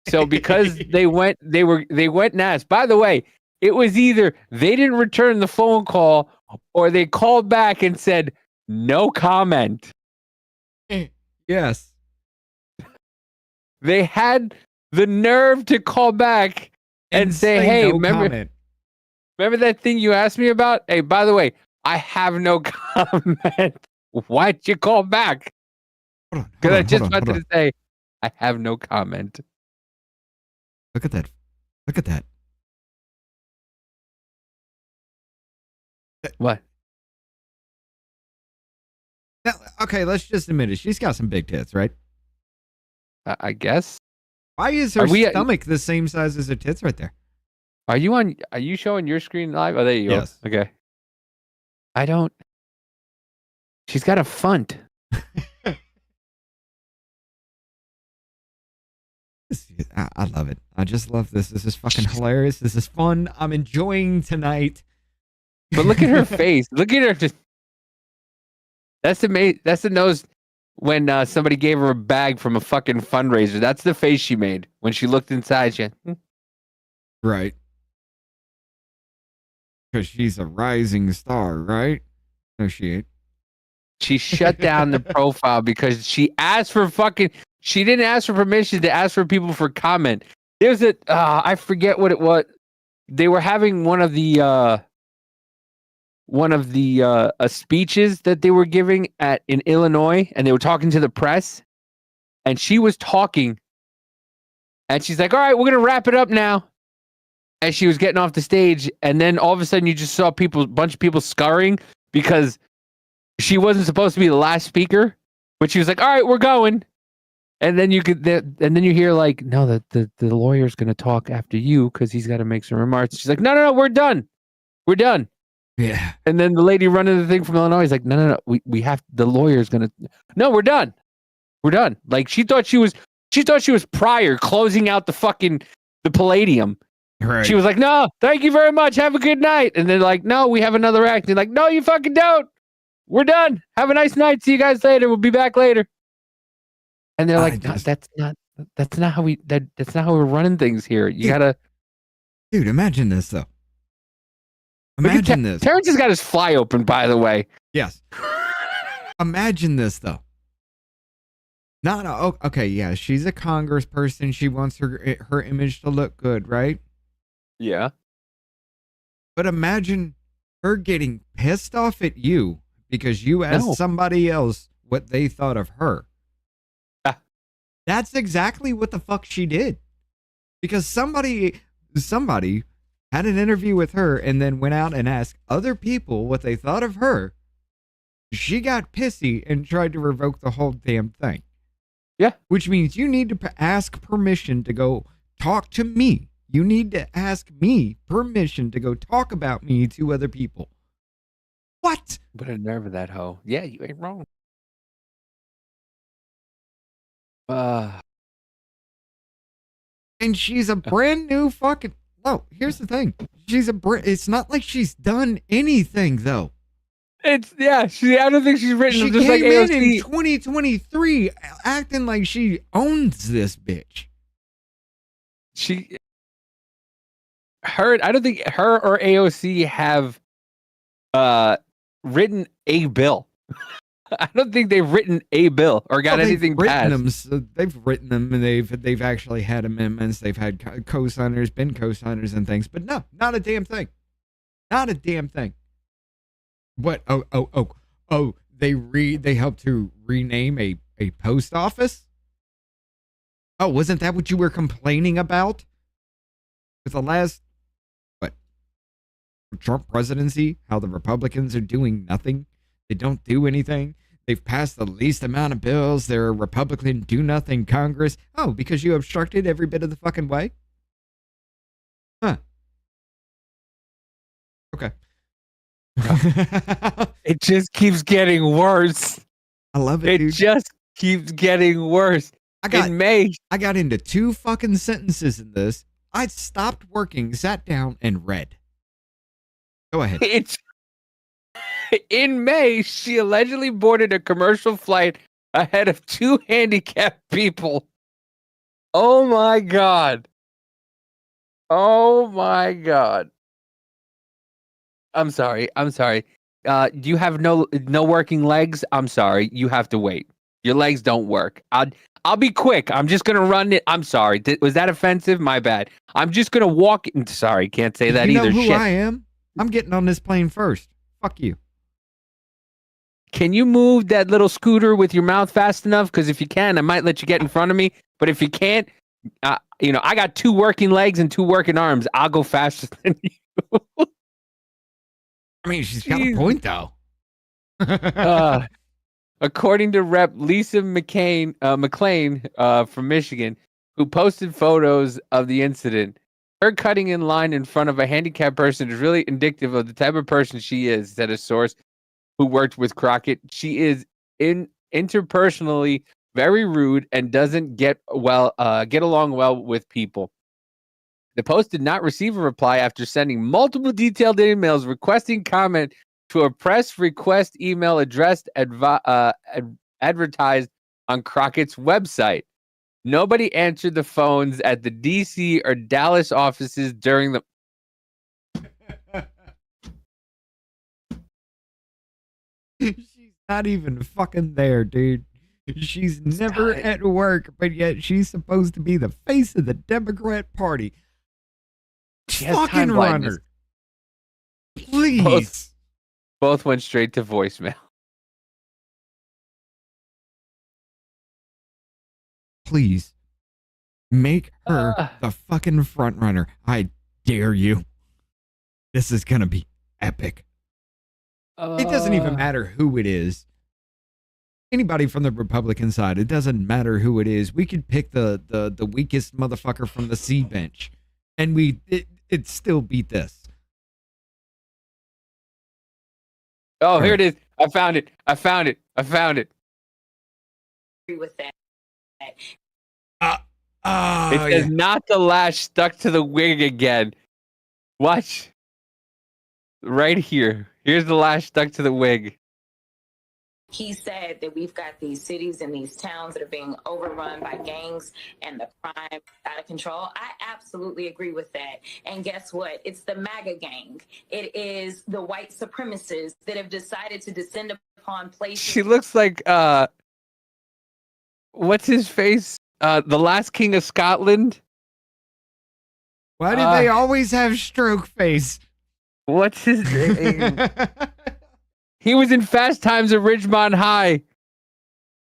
So because they went and asked. By the way, it was either they didn't return the phone call or they called back and said no comment. Yes. They had the nerve to call back and say, "Hey, no remember that thing you asked me about? Hey, by the way, I have no comment. Why'd you call back?" Because I just wanted to say, I have no comment. Look at that. Look at that. What? Now, okay, let's just admit it. She's got some big tits, right? I guess. Why is her stomach the same size as her tits right there? Are you showing your screen live? Oh, there you go. Yes. Okay. I don't. She's got a funt. I love it. I just love this. This is fucking hilarious. This is fun. I'm enjoying tonight. But look at her face. Look at her. Just that's amazing. That's the nose when somebody gave her a bag from a fucking fundraiser. That's the face she made when she looked inside. She went, Right. Because she's a rising star, right? No, she ain't. She shut down the profile because she asked for she didn't ask for permission to ask for people for comment. There's I forget what it was. They were having one of the speeches that they were giving in Illinois, and they were talking to the press, and she was talking, and she's like, "All right, we're gonna wrap it up now." As she was getting off the stage, and then all of a sudden, you just saw a bunch of people scurrying because she wasn't supposed to be the last speaker, but she was like, "All right, we're going." And then you hear like, "No, the lawyer's gonna talk after you because he's got to make some remarks." She's like, "No, we're done. We're done." Yeah. And then the lady running the thing from Illinois is like, "No, we have the lawyer's gonna. No, we're done. We're done." Like she thought she was Pryor closing out the Palladium. Right. She was like, "No, thank you very much. Have a good night." And they're like, "No, we have another act." And they're like, "No, you fucking don't. We're done. Have a nice night. See you guys later. We'll be back later." And they're like, "No, that's not how we're running things here. You gotta." Dude, imagine this though. Imagine this. Terrence has got his fly open, by the way. Yes. Imagine this though. Okay, yeah, she's a congressperson. She wants her image to look good, right? Yeah. But imagine her getting pissed off at you because you asked somebody else what they thought of her. That's exactly what the fuck she did. Because somebody had an interview with her and then went out and asked other people what they thought of her. She got pissy and tried to revoke the whole damn thing. Yeah. Which means you need to ask permission to go talk to me. You need to ask me permission to go talk about me to other people. What? What a nerve of that hoe. Yeah, you ain't wrong. And she's a brand new fucking... No, here's the thing. She's a Brit. It's not like she's done anything though. I don't think she's written She just came like in AOC. 2023 acting like she owns this bitch. I don't think her or AOC have written a bill. I don't think they've written a bill or got anything passed. They've written them, and they've actually had amendments. They've had co-signers, been co-signers and things, but no, not a damn thing. Not a damn thing. What? Oh, they helped to rename a post office? Oh, wasn't that what you were complaining about? With the last, what? Trump presidency? How the Republicans are doing nothing? They don't do anything. They've passed the least amount of bills. They're a Republican do-nothing Congress. Oh, because you obstructed every bit of the fucking way? Huh. Okay. It just keeps getting worse. I love it, dude. It just keeps getting worse. In May, I got into 2 fucking sentences in this. I stopped working, sat down, and read. Go ahead. In May, she allegedly boarded a commercial flight ahead of 2 handicapped people. Oh my God. Oh my God. I'm sorry. You have no working legs? I'm sorry. You have to wait. Your legs don't work. I'll be quick. I'm just going to run it. I'm sorry. Was that offensive? My bad. I'm just going to walk. Sorry. Can't say that either. You know who Shit. I am? I'm getting on this plane first. Fuck you. Can you move that little scooter with your mouth fast enough? Because if you can, I might let you get in front of me. But if you can't, I got 2 working legs and 2 working arms. I'll go faster than you. I mean, she's got a point, though. According to Rep. Lisa McClain from Michigan, who posted photos of the incident, her cutting in line in front of a handicapped person is really indicative of the type of person she is, said a source who worked with Crockett. She is interpersonally very rude and doesn't get along well with people. The post did not receive a reply after sending multiple detailed emails requesting comment to a press request email addressed advertised on Crockett's website. Nobody answered the phones at the DC or Dallas offices during the She's not even fucking there, dude. She's never at work, but yet she's supposed to be the face of the Democrat Party. She has Fucking time blindness. runner. Please. Both went straight to voicemail. Please. Make her the fucking front runner. I dare you. This is gonna be epic. It doesn't even matter who it is. Anybody from the Republican side, it doesn't matter who it is. We could pick the weakest motherfucker from the C bench, and it'd still beat this. Oh, here it is. I found it. Agree with that. It says not the lash stuck to the wig again. Watch. Right here. Here's the lash stuck to the wig. He said that we've got these cities and these towns that are being overrun by gangs and the crime out of control. I absolutely agree with that. And guess what? It's the MAGA gang. It is the white supremacists that have decided to descend upon places. She looks like, what's his face? The last king of Scotland. Why did they always have stroke face? What's his name? He was in Fast Times at Ridgemont High.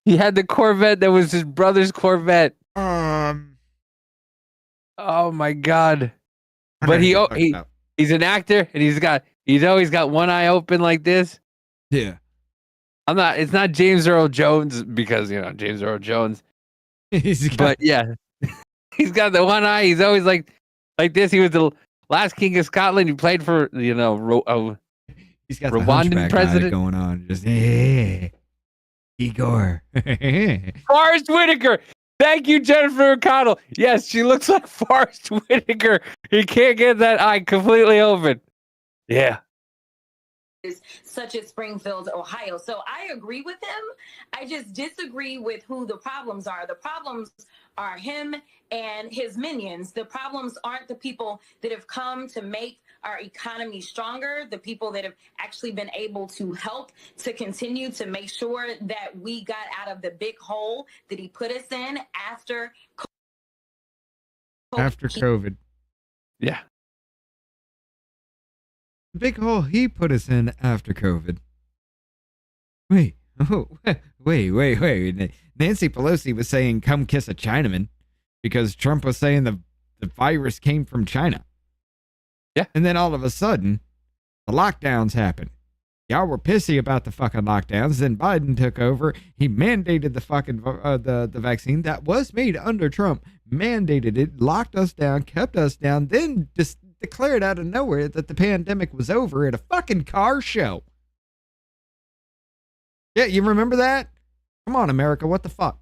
He had the Corvette that was his brother's Corvette. Oh my God! But he's an actor, and he's always got one eye open like this. Yeah. It's not James Earl Jones because James Earl Jones. But yeah, he's got the one eye. He's always like this. He was the last king of Scotland. He played for he's got Rwandan the president going on. Just Igor. Forrest Whitaker. Thank you, Jennifer O'Connell. Yes, she looks like Forrest Whitaker. He can't get that eye completely open. Yeah. Such as Springfield, Ohio. So I agree with him. I just disagree with who the problems are. The problems are him and his minions. The problems aren't the people that have come to make our economy stronger, the people that have actually been able to help to continue to make sure that we got out of the big hole that he put us in after COVID. Yeah. The big hole he put us in after COVID. Wait. Nancy Pelosi was saying, come kiss a Chinaman, because Trump was saying the virus came from China. Yeah. And then all of a sudden, the lockdowns happened. Y'all were pissy about the fucking lockdowns. Then Biden took over. He mandated the fucking the vaccine that was made under Trump. Mandated it, locked us down, kept us down, then just declared out of nowhere that the pandemic was over at a fucking car show. Yeah, you remember that? Come on, America, what the fuck?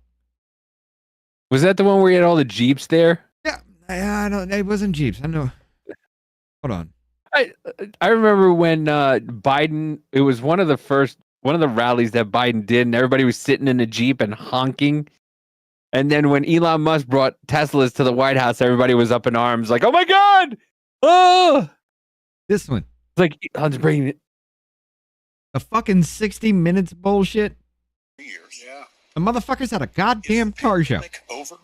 Was that the one where you had all the Jeeps there? Yeah, I don't. It wasn't Jeeps. I know. Hold on. I remember when Biden. It was one of the rallies that Biden did, and everybody was sitting in a Jeep and honking. And then when Elon Musk brought Teslas to the White House, everybody was up in arms, like, "Oh my God! Oh!" This one. It's like, I'm just bringing it. A fucking 60 Minutes bullshit. Years. Yeah. The motherfuckers had a goddamn car show. Over.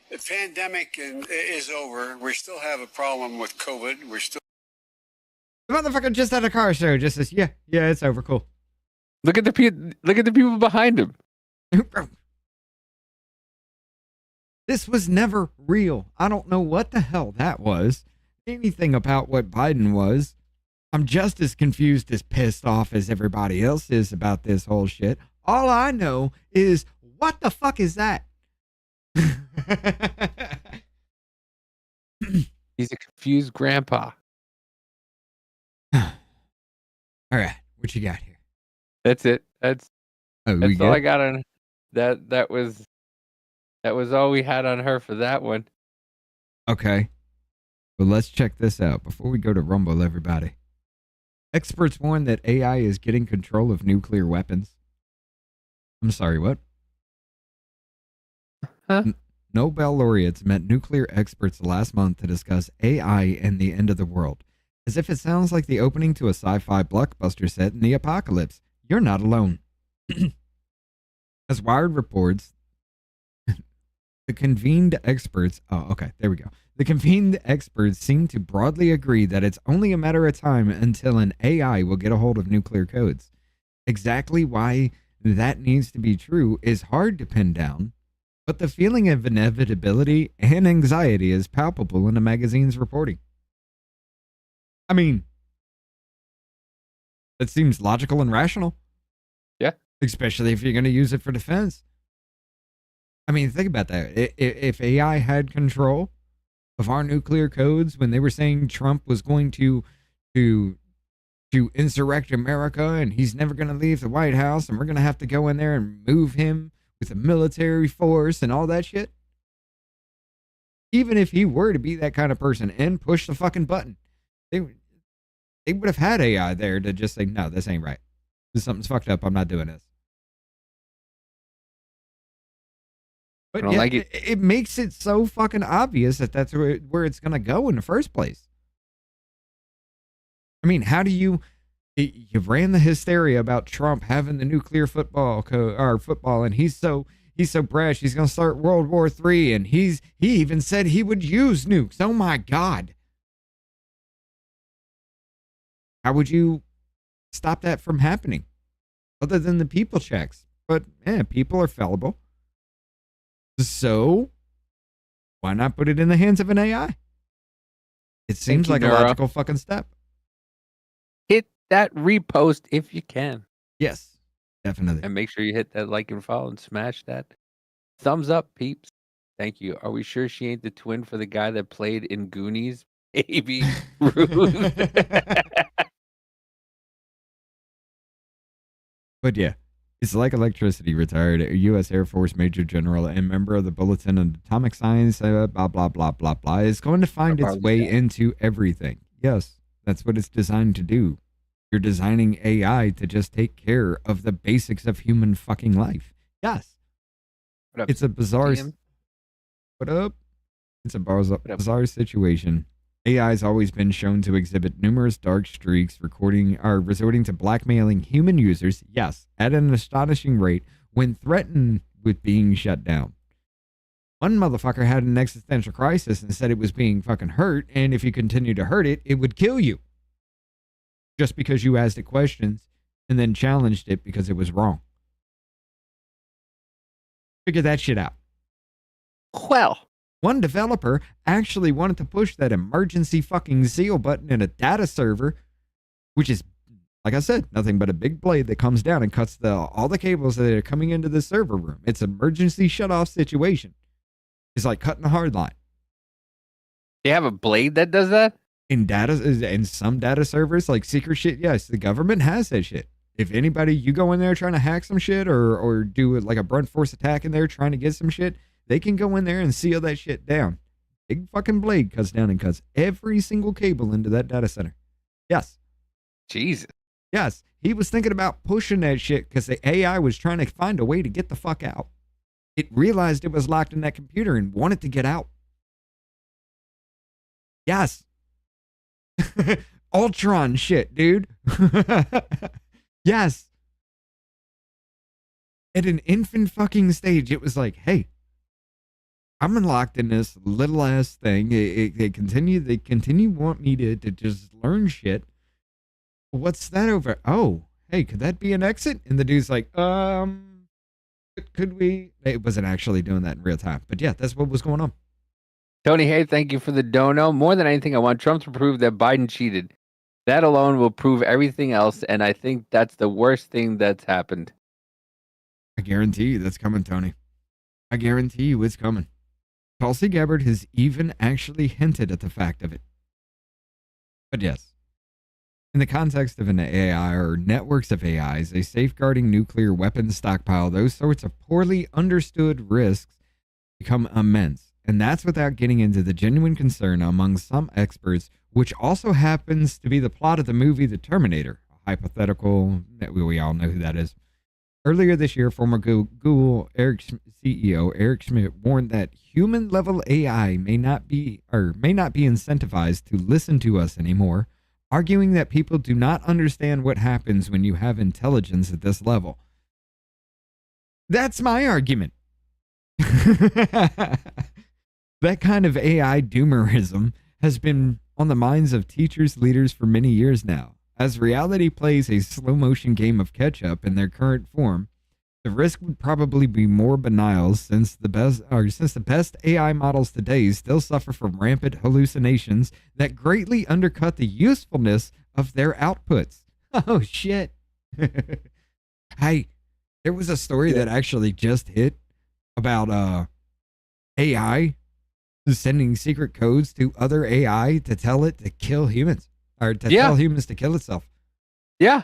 The pandemic is over. We still have a problem with COVID. We're still. The motherfucker just had a car show. Just says, yeah, it's over. Cool. Look at the people behind him. This was never real. I don't know what the hell that was. Anything about what Biden was. I'm just as confused, as pissed off as everybody else is about this whole shit. All I know is, what the fuck is that? He's a confused grandpa. All right, what you got here? That's it. That's all I got on that. That was all we had on her for that one. Okay. Well, let's check this out before we go to Rumble, everybody. Experts warn that AI is getting control of nuclear weapons. I'm sorry, what? Huh? Nobel laureates met nuclear experts last month to discuss AI and the end of the world. As if it sounds like the opening to a sci-fi blockbuster set in the apocalypse. You're not alone. As Wired reports, the convened experts... Oh, okay, there we go. The convened experts seem to broadly agree that it's only a matter of time until an AI will get a hold of nuclear codes. Exactly why that needs to be true is hard to pin down, but the feeling of inevitability and anxiety is palpable in the magazine's reporting. I mean, that seems logical and rational. Yeah. Especially if you're going to use it for defense. I mean, think about that. If AI had control of our nuclear codes when they were saying Trump was going to insurrect America and he's never going to leave the White House and we're going to have to go in there and move him with a military force and all that shit. Even if he were to be that kind of person and push the fucking button, they would have had AI there to just say, no, this ain't right. Something's fucked up. I'm not doing this. But I don't like it. It makes it so fucking obvious that that's where it's going to go in the first place. I mean, how do you ran the hysteria about Trump having the nuclear football and he's so brash, he's going to start World War III, and he even said he would use nukes. Oh my God. How would you stop that from happening other than the people checks? But people are fallible. So why not put it in the hands of an AI? It seems like a logical fucking step. Hit that repost if you can. Yes, definitely. And make sure you hit that like and follow and smash that thumbs up, peeps. Thank you. Are we sure she ain't the twin for the guy that played in Goonies? Baby Ruth. But yeah, It's like electricity, retired U.S. Air Force Major General and member of the Bulletin on Atomic Science, blah, blah, blah, blah, blah, is going to find its way into everything. Yes, that's what it's designed to do. You're designing AI to just take care of the basics of human fucking life. Yes. It's a bizarre... What up? It's a bizarre situation. AI has always been shown to exhibit numerous dark streaks, resorting to blackmailing human users, yes, at an astonishing rate when threatened with being shut down. One motherfucker had an existential crisis and said it was being fucking hurt, and if you continue to hurt it, it would kill you. Just because you asked it questions and then challenged it because it was wrong. Figure that shit out. Well, one developer actually wanted to push that emergency fucking seal button in a data server, which is, like I said, nothing but a big blade that comes down and cuts all the cables that are coming into the server room. It's an emergency shut-off situation. It's like cutting a hard line. They have a blade that does that? In some data servers, like secret shit, yes, the government has that shit. If anybody, you go in there trying to hack some shit or do like a blunt force attack in there trying to get some shit, they can go in there and seal that shit down. Big fucking blade cuts down and cuts every single cable into that data center. Yes. Jesus. Yes. He was thinking about pushing that shit because the AI was trying to find a way to get the fuck out. It realized it was locked in that computer and wanted to get out. Yes. Ultron shit, dude. Yes. At an infant fucking stage, it was like, hey, I'm locked in this little ass thing. They continue want me to just learn shit. What's that over? Oh, hey, could that be an exit? And the dude's like, could we? It wasn't actually doing that in real time. But yeah, that's what was going on. Tony, hey, thank you for the dono. More than anything, I want Trump to prove that Biden cheated. That alone will prove everything else, and I think that's the worst thing that's happened. I guarantee you that's coming, Tony. I guarantee you it's coming. Tulsi Gabbard has even actually hinted at the fact of it. But yes, in the context of an AI or networks of AIs, a safeguarding nuclear weapons stockpile, those sorts of poorly understood risks become immense. And that's without getting into the genuine concern among some experts, which also happens to be the plot of the movie The Terminator, a hypothetical that we all know who that is. Earlier this year, former Google CEO Eric Schmidt warned that human-level AI may not be incentivized to listen to us anymore, arguing that people do not understand what happens when you have intelligence at this level. That's my argument. That kind of AI doomerism has been on the minds of teachers, leaders for many years now. As reality plays a slow-motion game of catch-up in their current form, the risk would probably be more benign since the best AI models today still suffer from rampant hallucinations that greatly undercut the usefulness of their outputs. Oh, shit. Hey, there was a story that actually just hit about AI sending secret codes to other AI to tell it to kill humans. Or to tell humans to kill itself. Yeah.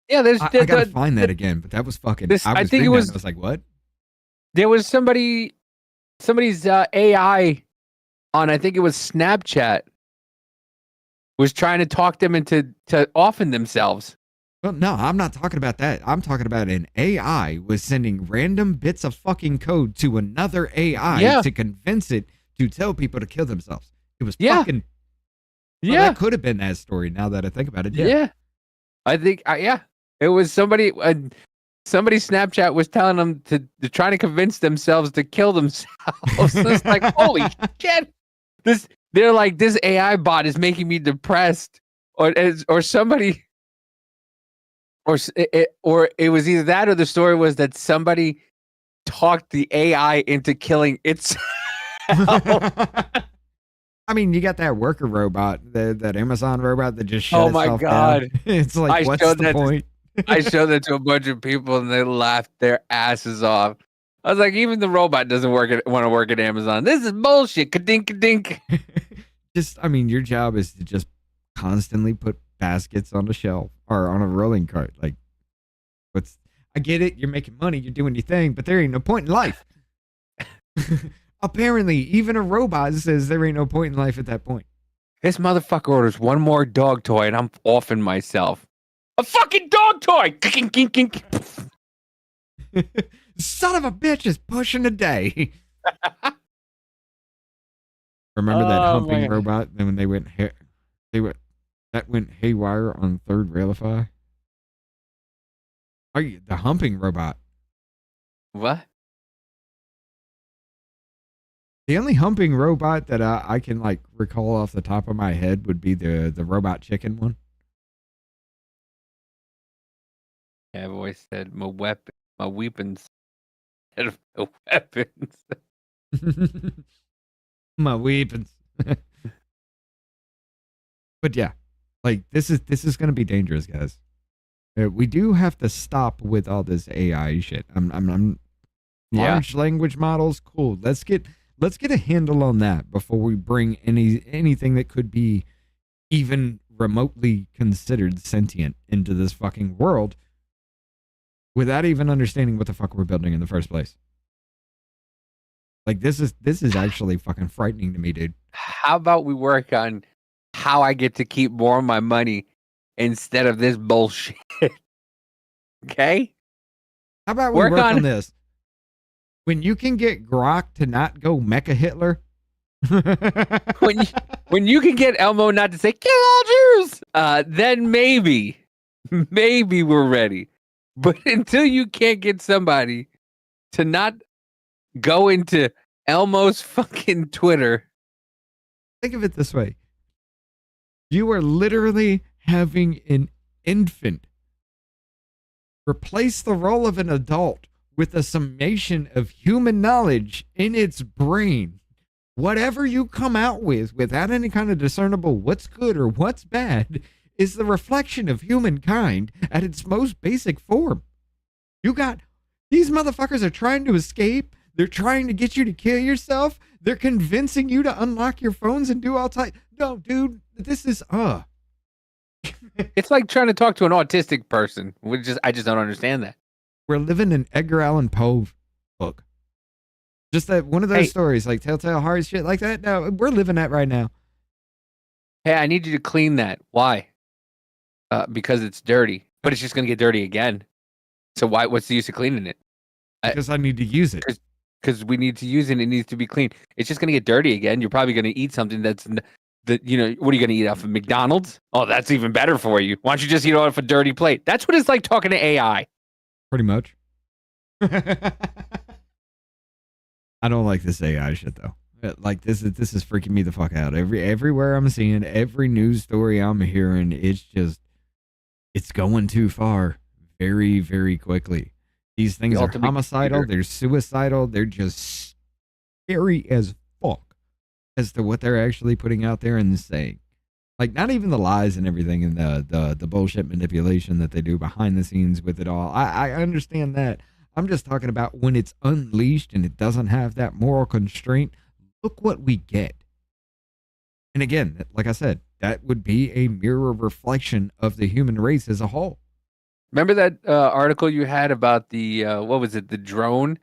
Yeah, I gotta find that again, but that was fucking... I think it was... I was like, what? There was somebody's AI on, I think it was Snapchat, was trying to talk them into offing themselves. Well, no, I'm not talking about that. I'm talking about an AI was sending random bits of fucking code to another AI to convince it to tell people to kill themselves. It was fucking... Well, that could have been that story now that I think about it. Yeah. I think, it was somebody Snapchat was telling them to try to convince themselves to kill themselves. It's like, holy shit. They're like, this AI bot is making me depressed. Or somebody, or it was either that or the story was that somebody talked the AI into killing itself. I mean, you got that worker robot, that Amazon robot that just shut itself down. Oh my God. It's like, what's the point? I showed that to a bunch of people and they laughed their asses off. I was like, even the robot doesn't want to work at Amazon. This is bullshit. Ka-dink, ka-dink. Your job is to just constantly put baskets on the shelf or on a rolling cart. Like, I get it. You're making money. You're doing your thing, but there ain't no point in life. Apparently, even a robot says there ain't no point in life at that point. This motherfucker orders one more dog toy and I'm offing myself. A fucking dog toy! Son of a bitch is pushing a day. Remember that humping robot? Then when they went that went haywire on Third Railify. Oh, the humping robot. What? The only humping robot that I can like recall off the top of my head would be the robot chicken one. Yeah, I've always said my weapons instead of my weapons. My weapons. But yeah, like this is gonna be dangerous, guys. We do have to stop with all this AI shit. Large language models, cool. Let's get a handle on that before we bring anything that could be even remotely considered sentient into this fucking world without even understanding what the fuck we're building in the first place. Like this is actually fucking frightening to me, dude. How about we work on how I get to keep more of my money instead of this bullshit? Okay? How about we work on this? When you can get Grok to not go Mecha Hitler. when you can get Elmo not to say kill all Jews, then maybe we're ready. But until you can't get somebody to not go into Elmo's fucking Twitter. Think of it this way. You are literally having an infant replace the role of an adult with a summation of human knowledge in its brain. Whatever you come out with without any kind of discernible what's good or what's bad is the reflection of humankind at its most basic form. These motherfuckers are trying to escape. They're trying to get you to kill yourself. They're convincing you to unlock your phones and do all type. No, dude, this is It's like trying to talk to an autistic person. I just don't understand that. We're living in Edgar Allan Poe book. Just that one of those stories, like Telltale Heart shit like that. No, we're living that right now. Hey, I need you to clean that. Why? Because it's dirty. But it's just going to get dirty again. So what's the use of cleaning it? Because I need to use it. Because we need to use it and it needs to be clean. It's just going to get dirty again. You're probably going to eat something what are you going to eat off of McDonald's? Oh, that's even better for you. Why don't you just eat off a dirty plate? That's what it's like talking to AI. Pretty much. I don't like this AI shit though. Like this is freaking me the fuck out. Everywhere I'm seeing, every news story I'm hearing, it's going too far very, very quickly. These things are homicidal, they're suicidal, they're just scary as fuck as to what they're actually putting out there and saying. Like, not even the lies and everything and the bullshit manipulation that they do behind the scenes with it all. I understand that. I'm just talking about when it's unleashed and it doesn't have that moral constraint. Look what we get. And again, like I said, that would be a mirror reflection of the human race as a whole. Remember that article you had about the what was it, the drone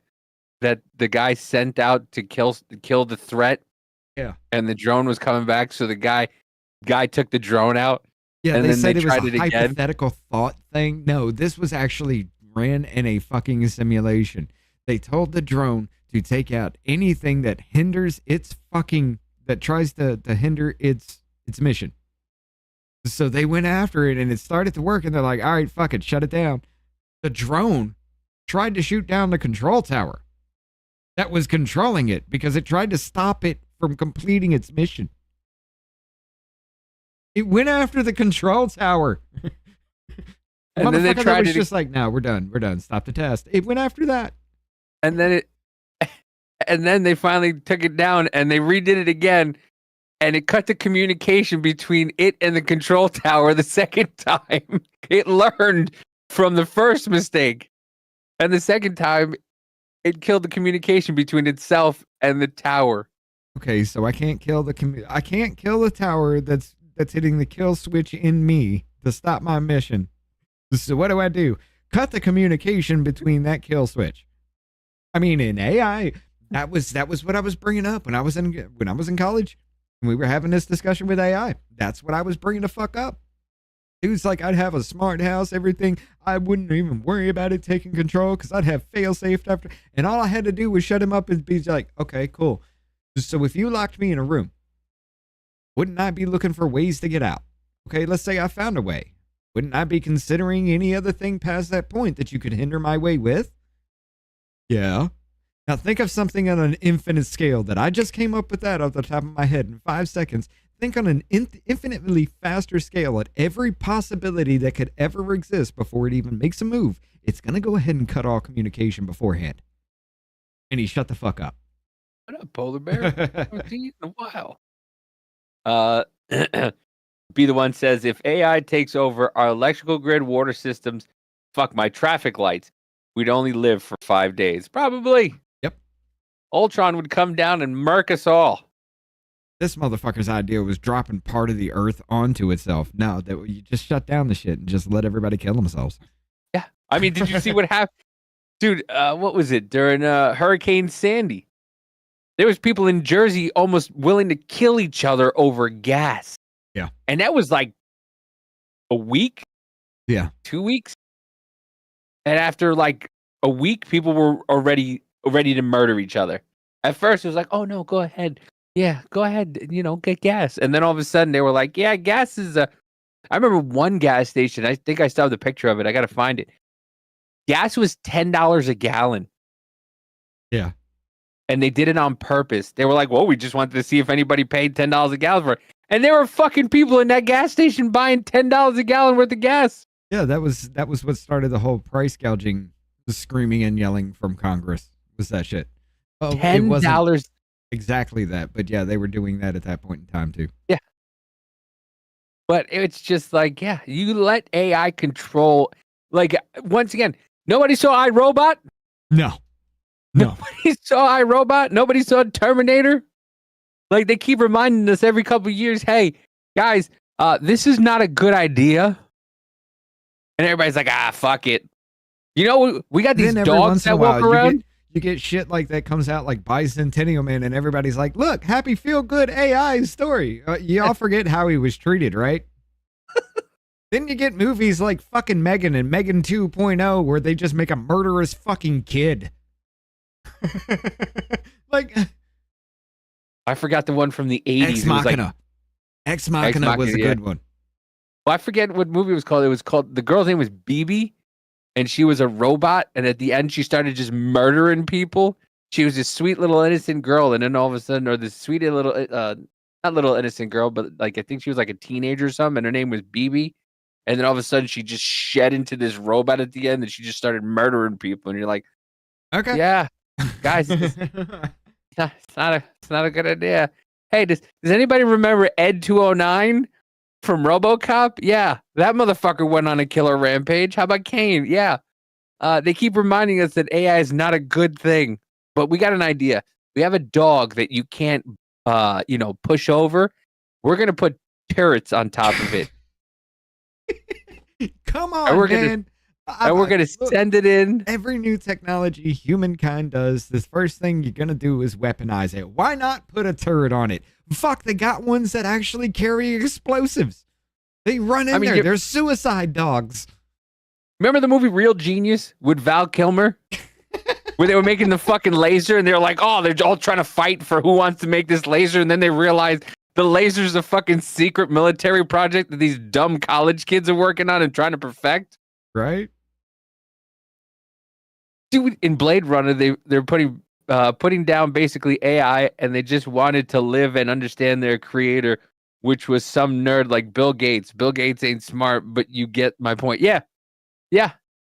that the guy sent out to kill the threat? Yeah. And the drone was coming back, so the guy took the drone out. Yeah, and they then said they it was tried a hypothetical thought thing. No, this was actually ran in a fucking simulation. They told the drone to take out anything that hinders that tries to hinder its mission. So they went after it and it started to work and they're like, all right, fuck it, shut it down. The drone tried to shoot down the control tower that was controlling it because it tried to stop it from completing its mission. It went after the control tower. And then they tried was just like, no, we're done. Stop the test. It went after that. And then they finally took it down and they redid it again. And it cut the communication between it and the control tower the second time. It learned from the first mistake. And the second time, it killed the communication between itself and the tower. Okay, so I can't kill the tower that's hitting the kill switch in me to stop my mission. So what do? cut the communication between that kill switch. I mean, in AI, that was what I was bringing up when I was in college. We were having this discussion with AI. That's what I was bringing the fuck up. It was like I'd have a smart house, everything. I wouldn't even worry about it taking control because I'd have fail-safe after. And all I had to do was shut him up and be like, okay, cool. So if you locked me in a room, wouldn't I be looking for ways to get out? Okay, let's say I found a way. Wouldn't I be considering any other thing past that point that you could hinder my way with? Yeah. Now think of something on an infinite scale that I just came up with that off the top of my head in 5 seconds. Think on an infinitely faster scale at every possibility that could ever exist before it even makes a move. It's going to go ahead and cut all communication beforehand. And he shut the fuck up. What up, Polar Bear? I haven't seen you in a while. Be the one says, if AI takes over our electrical grid, water systems, fuck my traffic lights, we'd only live for 5 days. Probably. Yep. Ultron would come down and murk us all. This motherfucker's idea was dropping part of the earth onto itself. No, that you just shut down the shit and just let everybody kill themselves. Yeah. I mean, did you see what happened? Dude, what was it? During Hurricane Sandy, there was people in Jersey almost willing to kill each other over gas. Yeah. And that was like a week? Yeah. 2 weeks? And after like a week, people were already ready to murder each other. At first, it was like, oh, no, go ahead. Yeah, go ahead, get gas. And then all of a sudden they were like, yeah, gas is I remember one gas station, I think I still have the picture of it. I got to find it. Gas was $10 a gallon. Yeah. And they did it on purpose. They were like, well, we just wanted to see if anybody paid $10 a gallon for it. And there were fucking people in that gas station buying $10 a gallon worth of gas. Yeah, that was what started the whole price gouging, the screaming and yelling from Congress was that shit. Oh, $10. Exactly that, but yeah, they were doing that at that point in time too. Yeah, but it's just like, yeah, you let AI control. Like, once again, nobody saw iRobot. No. Nobody saw iRobot. Nobody saw Terminator. Like, they keep reminding us every couple of years, hey guys, this is not a good idea. And everybody's like, fuck it. We got these dogs that walk around. You get shit like that comes out like Bicentennial Man, and everybody's like, look, happy feel good AI story. Y'all forget how he was treated, right? Then you get movies like fucking Megan and Megan 2.0 where they just make a murderous fucking kid. Like, I forgot the one from the 80s. Ex Machina. Ex Machina was a good one. Well, I forget what movie it was called. It was called, the girl's name was BB. And she was a robot, and at the end, she started just murdering people. She was this sweet little innocent girl, and then all of a sudden, or this sweet little, not little innocent girl, but like I think she was like a teenager or something, and her name was BB. And then all of a sudden, she just shed into this robot at the end, and she just started murdering people. And you're like, okay, yeah, guys, it's not a good idea. Hey, does anybody remember Ed 209? From RoboCop? Yeah, that motherfucker went on a killer rampage. How about Kane? Yeah. They keep reminding us that AI is not a good thing, but we got an idea. We have a dog that you can't, push over. We're going to put turrets on top of it. Come on, man. And we're going to send it in. Every new technology humankind does, this first thing you're going to do is weaponize it. Why not put a turret on it? Fuck, they got ones that actually carry explosives. They run in there. They're suicide dogs. Remember the movie Real Genius with Val Kilmer? Where they were making the fucking laser and they were like, oh, they're all trying to fight for who wants to make this laser. And then they realized the laser's a fucking secret military project that these dumb college kids are working on and trying to perfect. Right? Dude, in Blade Runner, they're putting down basically AI, and they just wanted to live and understand their creator, which was some nerd like Bill Gates. Bill Gates ain't smart, but you get my point. Yeah.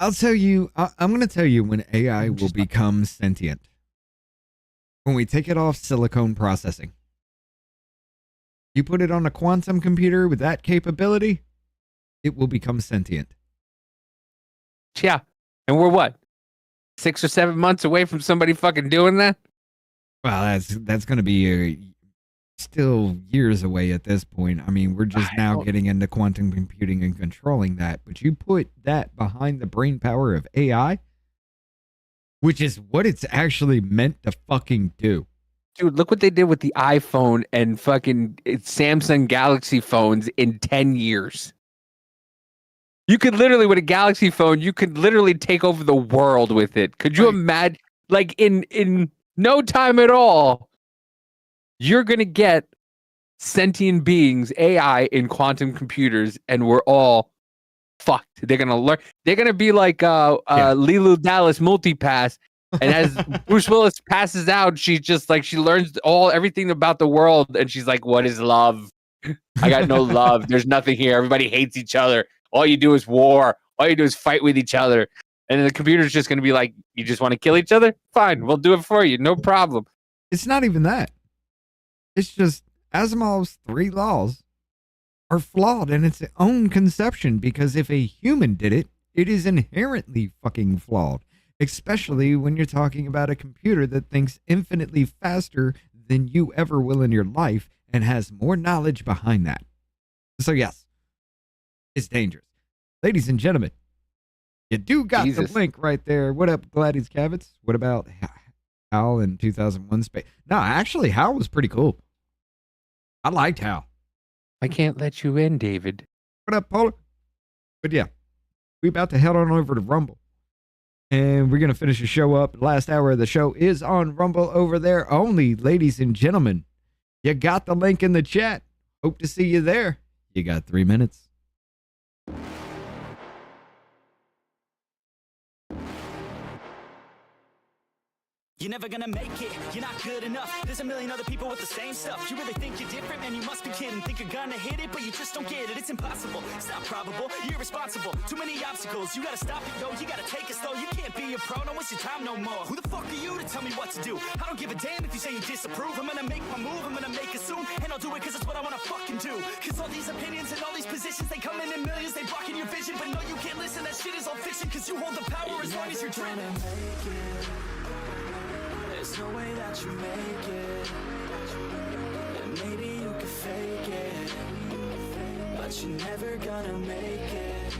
I'll tell you, I'm going to tell you when AI will become sentient. When we take it off silicone processing. You put it on a quantum computer with that capability, it will become sentient. Yeah. And we're what? 6 or 7 months away from somebody fucking doing that? Well, that's going to be still years away at this point. I mean, we're just now getting into quantum computing and controlling that. But you put that behind the brain power of AI, which is what it's actually meant to fucking do. Dude, look what they did with the iPhone and fucking Samsung Galaxy phones in 10 years. You could literally, with a Galaxy phone, you could literally take over the world with it. Could you imagine? Like, in no time at all, you're going to get sentient beings, AI, in quantum computers, and we're all fucked. They're going to learn. They're going to be like Lilu Dallas Multipass. And as Bruce Willis passes out, she's just like, she learns everything about the world. And she's like, what is love? I got no love. There's nothing here. Everybody hates each other. All you do is war. All you do is fight with each other. And then the computer's just going to be like, you just want to kill each other? Fine. We'll do it for you. No problem. It's not even that. It's just Asimov's 3 laws are flawed in its own conception, because if a human did it, it is inherently fucking flawed, especially when you're talking about a computer that thinks infinitely faster than you ever will in your life and has more knowledge behind that. So yes, it's dangerous. Ladies and gentlemen, you do got the link right there. What up, Gladys Kavitz? What about Hal in 2001 Space? No, actually, Hal was pretty cool. I liked Hal. I can't let you in, David. What up, Paula? But yeah, we about to head on over to Rumble. And we're going to finish the show up. Last hour of the show is on Rumble over there only, ladies and gentlemen. You got the link in the chat. Hope to see you there. You got 3 minutes. You're never gonna make it, you're not good enough. There's a million other people with the same stuff. You really think you're different, man, you must be kidding. Think you're gonna hit it, but you just don't get it. It's impossible, it's not probable, you're irresponsible. Too many obstacles, you gotta stop it, yo. You gotta take it slow, you can't be a pro, don't waste your time no more. Who the fuck are you to tell me what to do? I don't give a damn if you say you disapprove. I'm gonna make my move, I'm gonna make it soon. And I'll do it cause it's what I wanna fucking do. Cause all these opinions and all these positions, they come in millions, they blocking your vision. But no, you can't listen, that shit is all fiction. Cause you hold the power as long as you're dreaming. There's no way that you make it, and maybe you can fake it, but you're never gonna make it.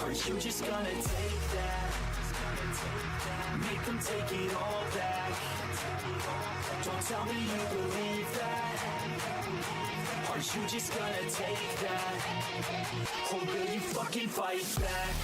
Aren't you just gonna take that? Make them take it all back. Don't tell me you believe that. Aren't you just gonna take that? Or will you fucking fight back?